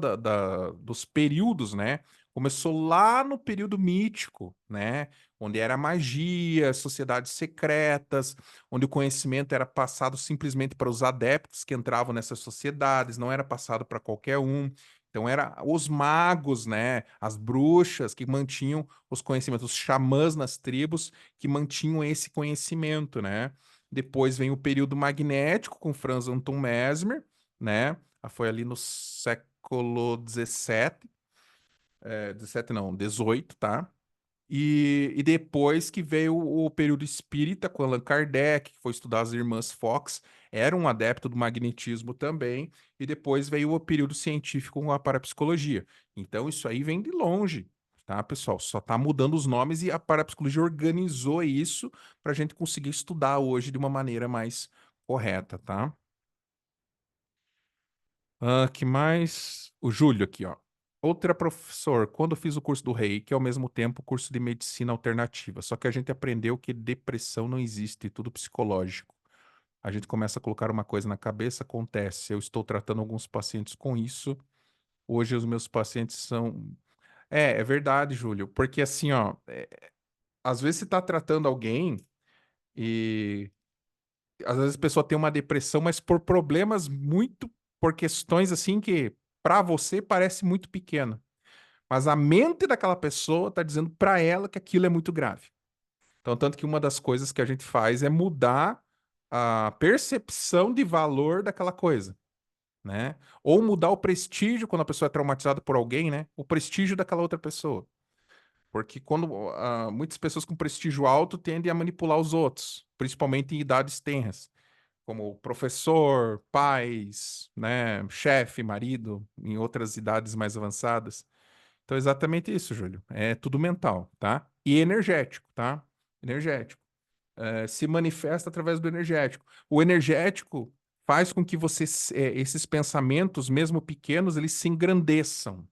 dos períodos, né? Começou lá no período mítico, né? Onde era magia, sociedades secretas, onde o conhecimento era passado simplesmente para os adeptos que entravam nessas sociedades, não era passado para qualquer um. Então, era os magos, né? As bruxas que mantinham os conhecimentos, os xamãs nas tribos que mantinham esse conhecimento, né? Depois vem o período magnético com Franz Anton Mesmer, né? Foi ali no século 17, 17 não, 18, tá? E depois que veio o período espírita com Allan Kardec, que foi estudar as irmãs Fox, era um adepto do magnetismo também, e depois veio o período científico com a parapsicologia. Então isso aí vem de longe, tá, pessoal? Só tá mudando os nomes e a parapsicologia organizou isso para a gente conseguir estudar hoje de uma maneira mais correta, tá? Que mais? O Júlio aqui, ó. Outra professor, quando eu fiz o curso do Reiki, ao mesmo tempo o curso de medicina alternativa. Só que a gente aprendeu que depressão não existe, tudo psicológico. A gente começa a colocar uma coisa na cabeça, acontece. Eu estou tratando alguns pacientes com isso. Hoje os meus pacientes são. É verdade, Júlio. Porque assim, ó, às vezes você está tratando alguém e às vezes a pessoa tem uma depressão, mas por problemas muito, por questões assim que para você parece muito pequena. Mas a mente daquela pessoa está dizendo para ela que aquilo é muito grave. Então, tanto que uma das coisas que a gente faz é mudar a percepção de valor daquela coisa, né? Ou mudar o prestígio quando a pessoa é traumatizada por alguém, né? O prestígio daquela outra pessoa. Porque quando muitas pessoas com prestígio alto tendem a manipular os outros, principalmente em idades tenras, como professor, pais, né, chefe, marido, em outras idades mais avançadas. Então, é exatamente isso, Júlio. É tudo mental, tá? E energético, tá? Energético. Se manifesta através do energético. O energético faz com que esses pensamentos, mesmo pequenos, eles se engrandeçam.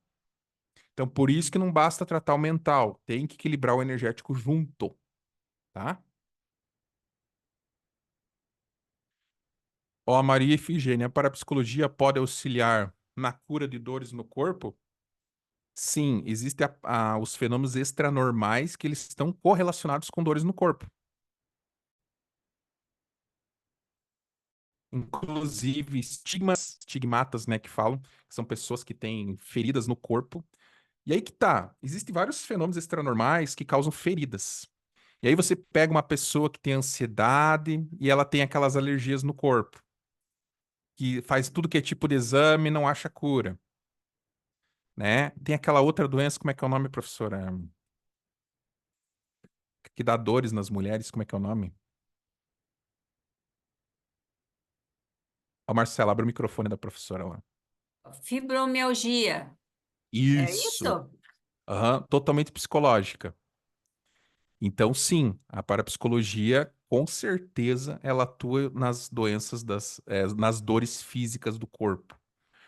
Então, por isso que não basta tratar o mental, tem que equilibrar o energético junto, tá? Ó, a Maria Efigênia, a parapsicologia pode auxiliar na cura de dores no corpo? Sim, existem os fenômenos extranormais que eles estão correlacionados com dores no corpo. Inclusive estigmatas, né, que falam, que são pessoas que têm feridas no corpo. E aí que tá, existem vários fenômenos extranormais que causam feridas. E aí você pega uma pessoa que tem ansiedade e ela tem aquelas alergias no corpo, que faz tudo que é tipo de exame e não acha cura, né? Tem aquela outra doença, como é que é o nome, professora? Que dá dores nas mulheres, como é que é o nome? Ó, Marcela, abre o microfone da professora lá. Fibromialgia, é Isso. isso? Aham, totalmente psicológica. Então, sim, a parapsicologia, com certeza, ela atua nas doenças nas dores físicas do corpo.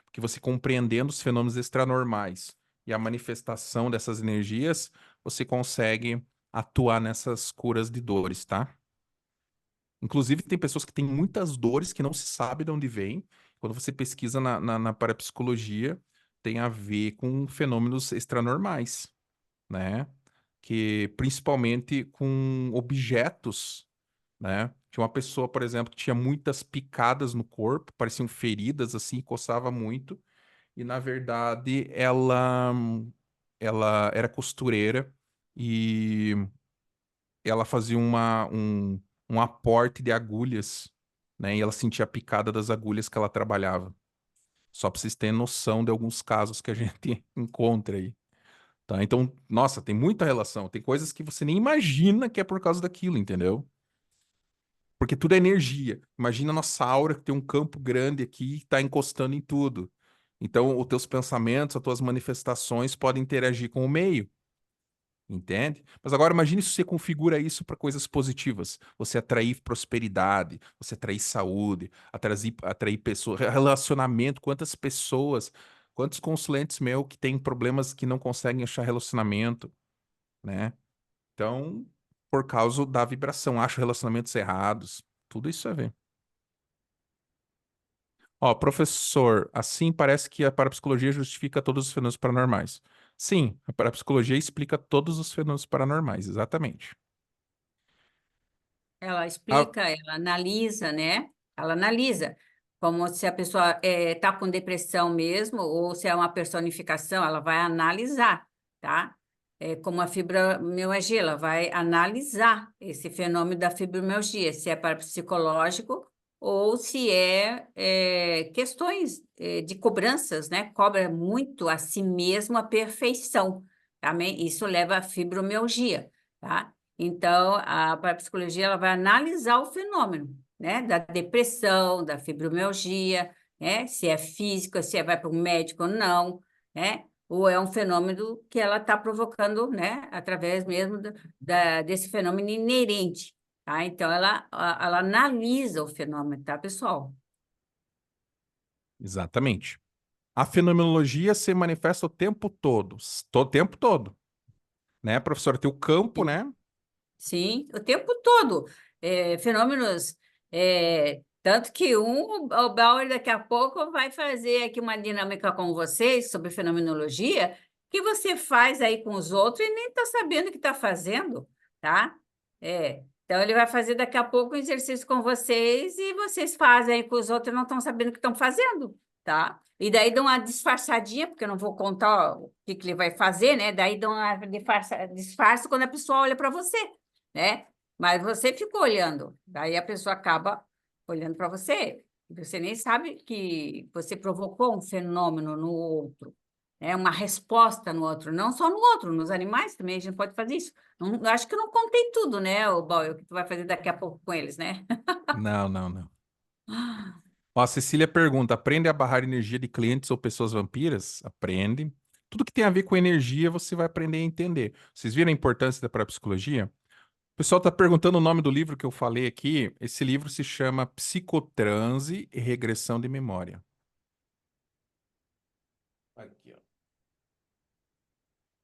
Porque você compreendendo os fenômenos extranormais e a manifestação dessas energias, você consegue atuar nessas curas de dores, tá? Inclusive, tem pessoas que têm muitas dores que não se sabe de onde vêm. Quando você pesquisa na parapsicologia, tem a ver com fenômenos extranormais, né? Que principalmente com objetos, né? Tinha uma pessoa, por exemplo, que tinha muitas picadas no corpo, pareciam feridas assim, coçava muito, e na verdade ela era costureira e ela fazia um aporte de agulhas, né? E ela sentia a picada das agulhas que ela trabalhava. Só para vocês terem noção de alguns casos que a gente encontra aí. Tá? Então, nossa, tem muita relação. Tem coisas que você nem imagina que é por causa daquilo, entendeu? Porque tudo é energia. Imagina a nossa aura que tem um campo grande aqui que está encostando em tudo. Então, os teus pensamentos, as tuas manifestações podem interagir com o meio, entende? Mas agora imagine se você configura isso para coisas positivas. Você atrair prosperidade, você atrair saúde, atrair pessoas, relacionamento, quantas pessoas, quantos consulentes meus que têm problemas que não conseguem achar relacionamento, né? Então, por causa da vibração, acho relacionamentos errados, tudo isso a ver. Ó, professor, assim parece que a parapsicologia justifica todos os fenômenos paranormais. Sim, a parapsicologia explica todos os fenômenos paranormais, exatamente. Ela Ah, explica, ela analisa, né? Ela analisa como se a pessoa está com depressão mesmo ou se é uma personificação, ela vai analisar, tá? Como a fibromialgia, ela vai analisar esse fenômeno da fibromialgia, se é parapsicológico ou se questões de cobranças, né? Cobra muito a si mesmo a perfeição, também isso leva à fibromialgia, tá? Então, a parapsicologia ela vai analisar o fenômeno, né, da depressão, da fibromialgia, né, se é físico, se vai para o médico ou não, né, ou é um fenômeno que ela está provocando, né, através mesmo desse fenômeno inerente, tá? Então, ela analisa o fenômeno, tá, pessoal? exatamente. A fenomenologia se manifesta o tempo todo, o tempo todo, né, professora? Tem o campo, né? Sim, o tempo todo. Fenômenos. Tanto que o Bauer daqui a pouco vai fazer aqui uma dinâmica com vocês sobre fenomenologia que você faz aí com os outros e nem está sabendo o que está fazendo, tá? Então, ele vai fazer daqui a pouco um exercício com vocês e vocês fazem aí com os outros e não estão sabendo o que estão fazendo, tá? E daí dão uma disfarçadinha, porque eu não vou contar o que ele vai fazer, né? Daí dão uma disfarce quando a pessoa olha para você, né? Mas você ficou olhando, daí a pessoa acaba olhando para você. Você nem sabe que você provocou um fenômeno no outro, né? Uma resposta no outro, não só no outro, nos animais também a gente pode fazer isso. Não, acho que eu não contei tudo, né, o Bauer, o que tu vai fazer daqui a pouco com eles, né? Não, não, não. Ó, a Cecília pergunta: aprende a barrar energia de clientes ou pessoas vampiras? Aprende. Tudo que tem a ver com energia você vai aprender a entender. Vocês viram a importância da parapsicologia? O pessoal está perguntando o nome do livro que eu falei aqui. Esse livro se chama Psicotranse e Regressão de Memória. Aqui, ó.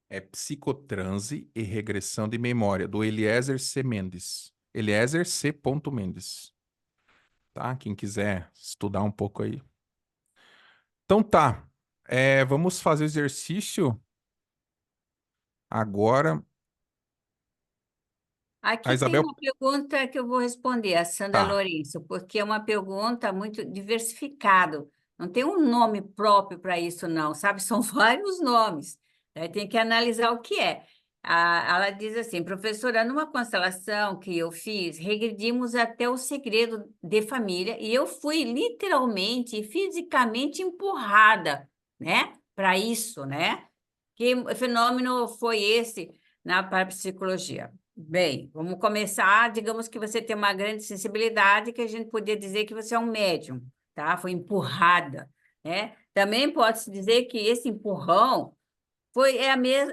É Psicotranse e Regressão de Memória, do Eliezer C. Mendes. Eliezer C. Mendes. Tá? Quem quiser estudar um pouco aí. Então tá. Vamos fazer o exercício agora. A Aqui tem Isabel. uma pergunta que eu vou responder, a Sandra Tá. Lourenço, porque é uma pergunta muito diversificada. Não tem um nome próprio para isso, não, sabe? São vários nomes. Daí tem que analisar o que é. Ela diz assim, professora, numa constelação que eu fiz, regredimos até o segredo de família e eu fui literalmente e fisicamente empurrada, né? Para isso, né? Que fenômeno foi esse na parapsicologia? Bem, vamos começar. Digamos que você tem uma grande sensibilidade, que a gente podia dizer que você é um médium, tá? Foi empurrada, né? Também pode-se dizer que esse empurrão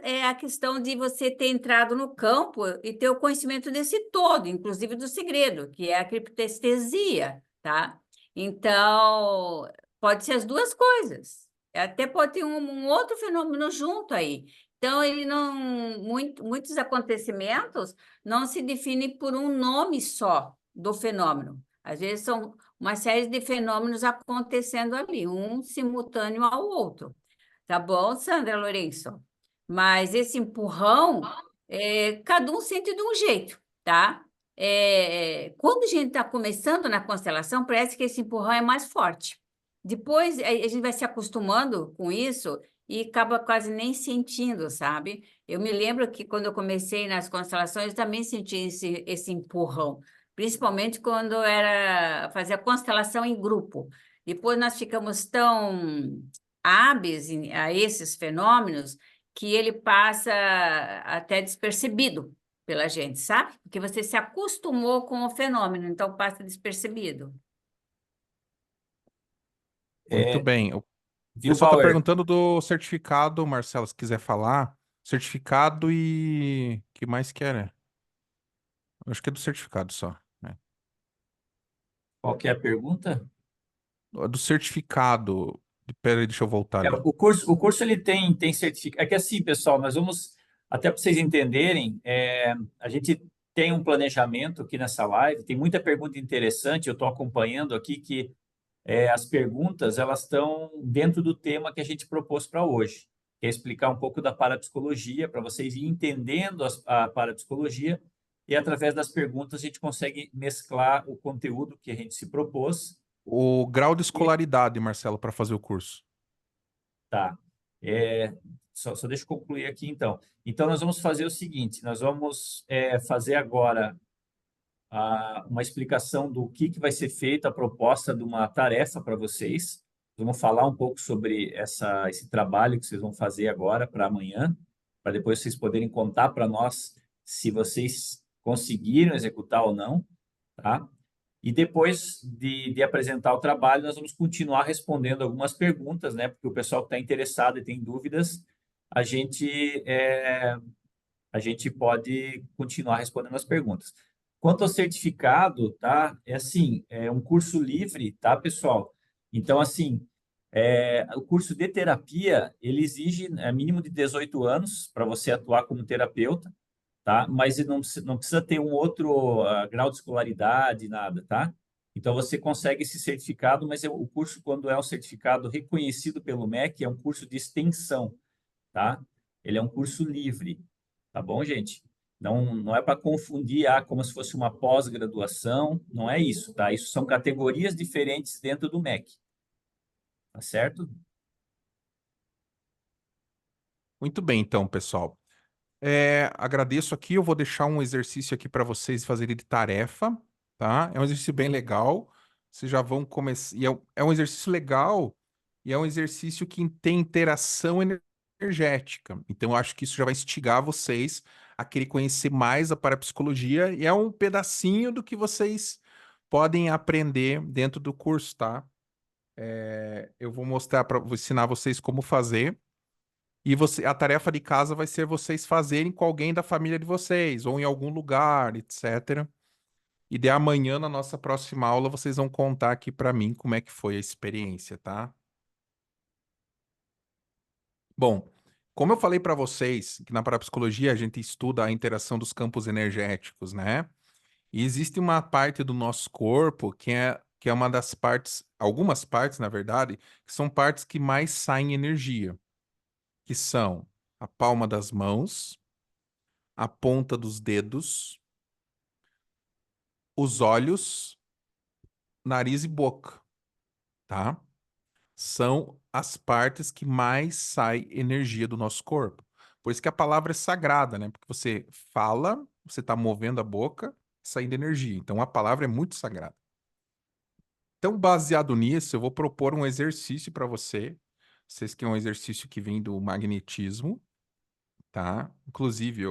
é a questão de você ter entrado no campo e ter o conhecimento desse todo, inclusive do segredo, que é a criptestesia, tá? Então, pode ser as duas coisas. Até pode ter um outro fenômeno junto aí. Então, ele não, muitos acontecimentos não se definem por um nome só do fenômeno. Às vezes são uma série de fenômenos acontecendo ali, um simultâneo ao outro. Tá bom, Sandra Lourenço? Mas esse empurrão, cada um sente de um jeito, tá? Quando a gente está começando na constelação, parece que esse empurrão é mais forte. Depois a gente vai se acostumando com isso e acaba quase nem sentindo, sabe? Eu me lembro que quando eu comecei nas constelações, eu também senti esse empurrão, principalmente quando era fazer a constelação em grupo. Depois nós ficamos tão hábeis a esses fenômenos que ele passa até despercebido pela gente, sabe? Porque você se acostumou com o fenômeno, então passa despercebido. Muito É, bem. O viu, pessoal está Bauer? perguntando do certificado, Marcelo, se quiser falar. Certificado e. O que mais que era? Acho que é do certificado só, né? Qual que é a pergunta? Do certificado. Pera aí, deixa eu voltar ali. O curso ele tem certificado. É que assim, pessoal, nós vamos, até para vocês entenderem, a gente tem um planejamento aqui nessa live, tem muita pergunta interessante, eu estou acompanhando aqui que as perguntas elas estão dentro do tema que a gente propôs para hoje, que é explicar um pouco da parapsicologia, para vocês irem entendendo a parapsicologia, e através das perguntas a gente consegue mesclar o conteúdo que a gente se propôs. O grau de E escolaridade, Marcelo, para fazer o curso. tá. Só deixa eu concluir aqui, então. Então, nós vamos fazer o seguinte: nós vamos fazer agora uma explicação do que vai ser feito, a proposta de uma tarefa para vocês. Vamos falar um pouco sobre esse trabalho que vocês vão fazer agora para amanhã, para depois vocês poderem contar para nós se vocês conseguiram executar ou não, tá? E depois de apresentar o trabalho, nós vamos continuar respondendo algumas perguntas, né? Porque o pessoal que está interessado e tem dúvidas, a gente, é, a gente pode continuar respondendo as perguntas. Quanto ao certificado, tá? É assim, é um curso livre, tá, pessoal? Então, assim, o curso de terapia, ele exige mínimo de 18 anos para você atuar como terapeuta, tá? Mas não precisa ter um outro grau de escolaridade, nada, tá? Então você consegue esse certificado, mas o curso, quando é um certificado reconhecido pelo MEC, é um curso de extensão, tá? Ele é um curso livre, tá bom, gente? Não é para confundir como se fosse uma pós-graduação, não é isso, tá? Isso são categorias diferentes dentro do MEC, tá certo? Muito bem, então, pessoal. Agradeço aqui, eu vou deixar um exercício aqui para vocês fazerem de tarefa, tá? É um exercício bem legal. Vocês já vão começar. E é um exercício legal e é um exercício que tem interação energética. Então, eu acho que isso já vai instigar vocês a querer conhecer mais a parapsicologia e é um pedacinho do que vocês podem aprender dentro do curso, tá? Eu vou vou ensinar vocês como fazer. E a tarefa de casa vai ser vocês fazerem com alguém da família de vocês, ou em algum lugar, etc. E de amanhã, na nossa próxima aula, vocês vão contar aqui para mim como é que foi a experiência, tá? Bom, como eu falei para vocês, que na parapsicologia a gente estuda a interação dos campos energéticos, né? E existe uma parte do nosso corpo que é uma das partes, algumas partes, na verdade, que são partes que mais saem energia, que são a palma das mãos, a ponta dos dedos, os olhos, nariz e boca, tá? São as partes que mais sai energia do nosso corpo. Por isso que a palavra é sagrada, né? Porque você fala, você está movendo a boca, saindo energia. Então a palavra é muito sagrada. Então, baseado nisso, eu vou propor um exercício para você. Vocês que é um exercício que vem do magnetismo, tá? Inclusive,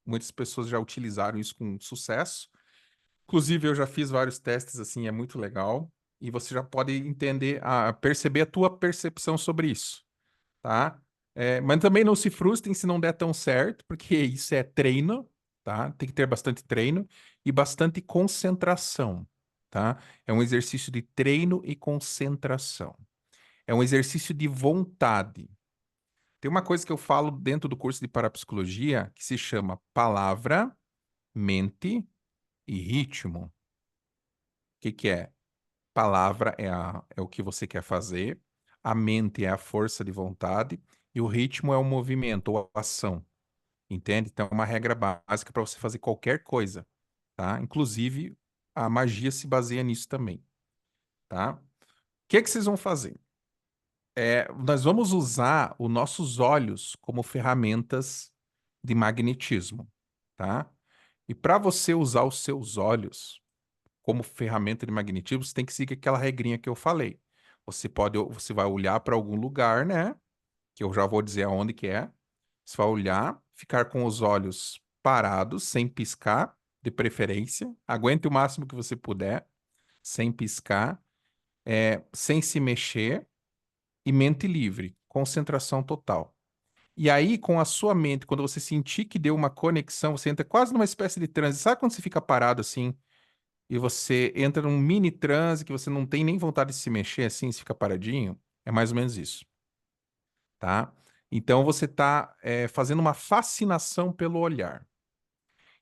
muitas pessoas já utilizaram isso com sucesso. Inclusive, eu já fiz vários testes assim, é muito legal. E você já pode entender, perceber a tua percepção sobre isso, tá? Mas também não se frustrem se não der tão certo, porque isso é treino, tá? Tem que ter bastante treino e bastante concentração, tá? É um exercício de treino e concentração. É um exercício de vontade. Tem uma coisa que eu falo dentro do curso de parapsicologia que se chama palavra, mente e ritmo. O que que é? Palavra é o que você quer fazer, a mente é a força de vontade e o ritmo é o movimento ou a ação, entende? Então é uma regra básica para você fazer qualquer coisa, tá? Inclusive a magia se baseia nisso também, tá? O que que vocês vão fazer? Nós vamos usar os nossos olhos como ferramentas de magnetismo, tá? E para você usar os seus olhos como ferramenta de magnetismo, você tem que seguir aquela regrinha que eu falei. Você vai olhar para algum lugar, né? Que eu já vou dizer aonde que é. Você vai olhar, ficar com os olhos parados, sem piscar, de preferência. Aguente o máximo que você puder, sem piscar, sem se mexer e mente livre, concentração total. E aí, com a sua mente, quando você sentir que deu uma conexão, você entra quase numa espécie de transe. Sabe quando você fica parado assim? E você entra num mini transe que você não tem nem vontade de se mexer assim, você fica paradinho, é mais ou menos isso, tá? Então você está fazendo uma fascinação pelo olhar.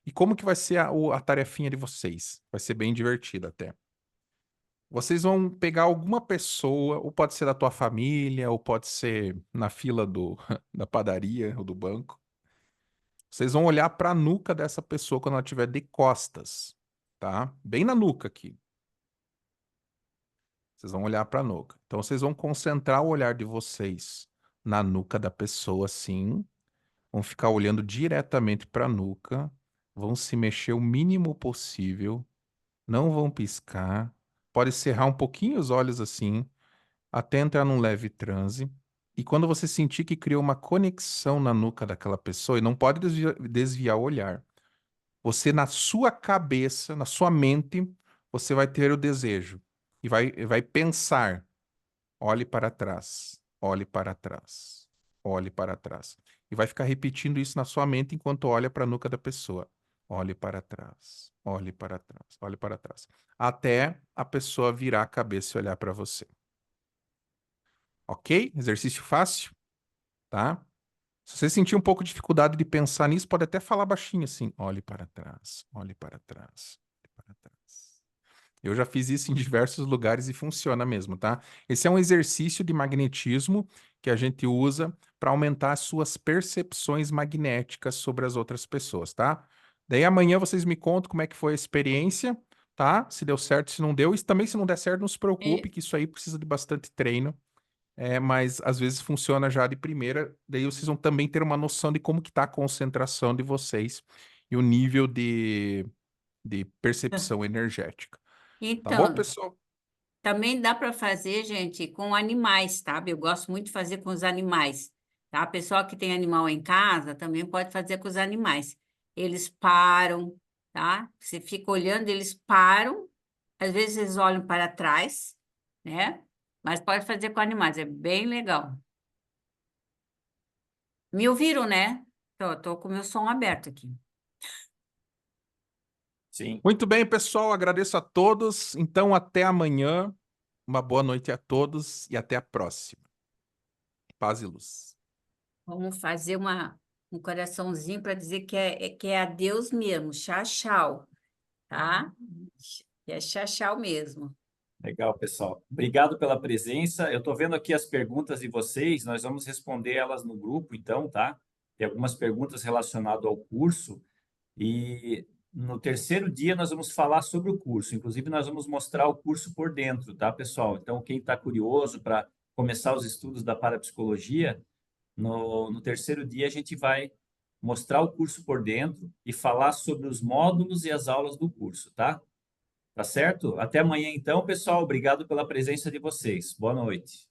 E como que vai ser a tarefinha de vocês? Vai ser bem divertida até. Vocês vão pegar alguma pessoa, ou pode ser da tua família, ou pode ser na fila da padaria ou do banco. Vocês vão olhar para a nuca dessa pessoa quando ela estiver de costas, tá? Bem na nuca aqui. Vocês vão olhar para a nuca. Então, vocês vão concentrar o olhar de vocês na nuca da pessoa, assim. Vão ficar olhando diretamente para a nuca. Vão se mexer o mínimo possível. Não vão piscar. Pode cerrar um pouquinho os olhos assim, até entrar num leve transe. E quando você sentir que criou uma conexão na nuca daquela pessoa, e não pode desviar o olhar. Você, na sua cabeça, na sua mente, você vai ter o desejo. E vai pensar. Olhe para trás, olhe para trás, olhe para trás. E vai ficar repetindo isso na sua mente enquanto olha para a nuca da pessoa. Olhe para trás, olhe para trás, olhe para trás. Até a pessoa virar a cabeça e olhar para você. Ok? Exercício fácil, tá? Se você sentir um pouco de dificuldade de pensar nisso, pode até falar baixinho assim: olhe para trás, olhe para trás, olhe para trás. Eu já fiz isso em diversos lugares e funciona mesmo, tá? Esse é um exercício de magnetismo que a gente usa para aumentar as suas percepções magnéticas sobre as outras pessoas, tá? Daí amanhã vocês me contam como é que foi a experiência, tá? Se deu certo, se não deu. E também se não der certo, não se preocupe, E, que isso aí precisa de bastante treino mas às vezes funciona já de primeira, daí vocês vão também ter uma noção de como que tá a concentração de vocês e o nível de percepção energética. Tá bom, Então, pessoal? também dá para fazer, gente, com animais, tá? Eu gosto muito de fazer com os animais, tá? A pessoa que tem animal em casa também pode fazer com os animais. Eles param, tá? Você fica olhando, eles param, às vezes eles olham para trás, né? Mas pode fazer com animais, é bem legal. Me ouviram, né? Tô com o meu som aberto aqui. Sim. Muito bem, pessoal, agradeço a todos. Então, até amanhã. Uma boa noite a todos e até a próxima. Paz e luz. Vamos fazer um coraçãozinho para dizer que é a Deus mesmo, tchau, tchau, tá? É tchau, tchau mesmo. Legal, pessoal. Obrigado pela presença. Eu estou vendo aqui as perguntas de vocês, nós vamos responder elas no grupo, então, tá? Tem algumas perguntas relacionadas ao curso e no terceiro dia nós vamos falar sobre o curso. Inclusive, nós vamos mostrar o curso por dentro, tá, pessoal? Então, quem está curioso para começar os estudos da parapsicologia, no terceiro dia a gente vai mostrar o curso por dentro e falar sobre os módulos e as aulas do curso, tá? Tá certo? Até amanhã, então, pessoal. Obrigado pela presença de vocês. Boa noite.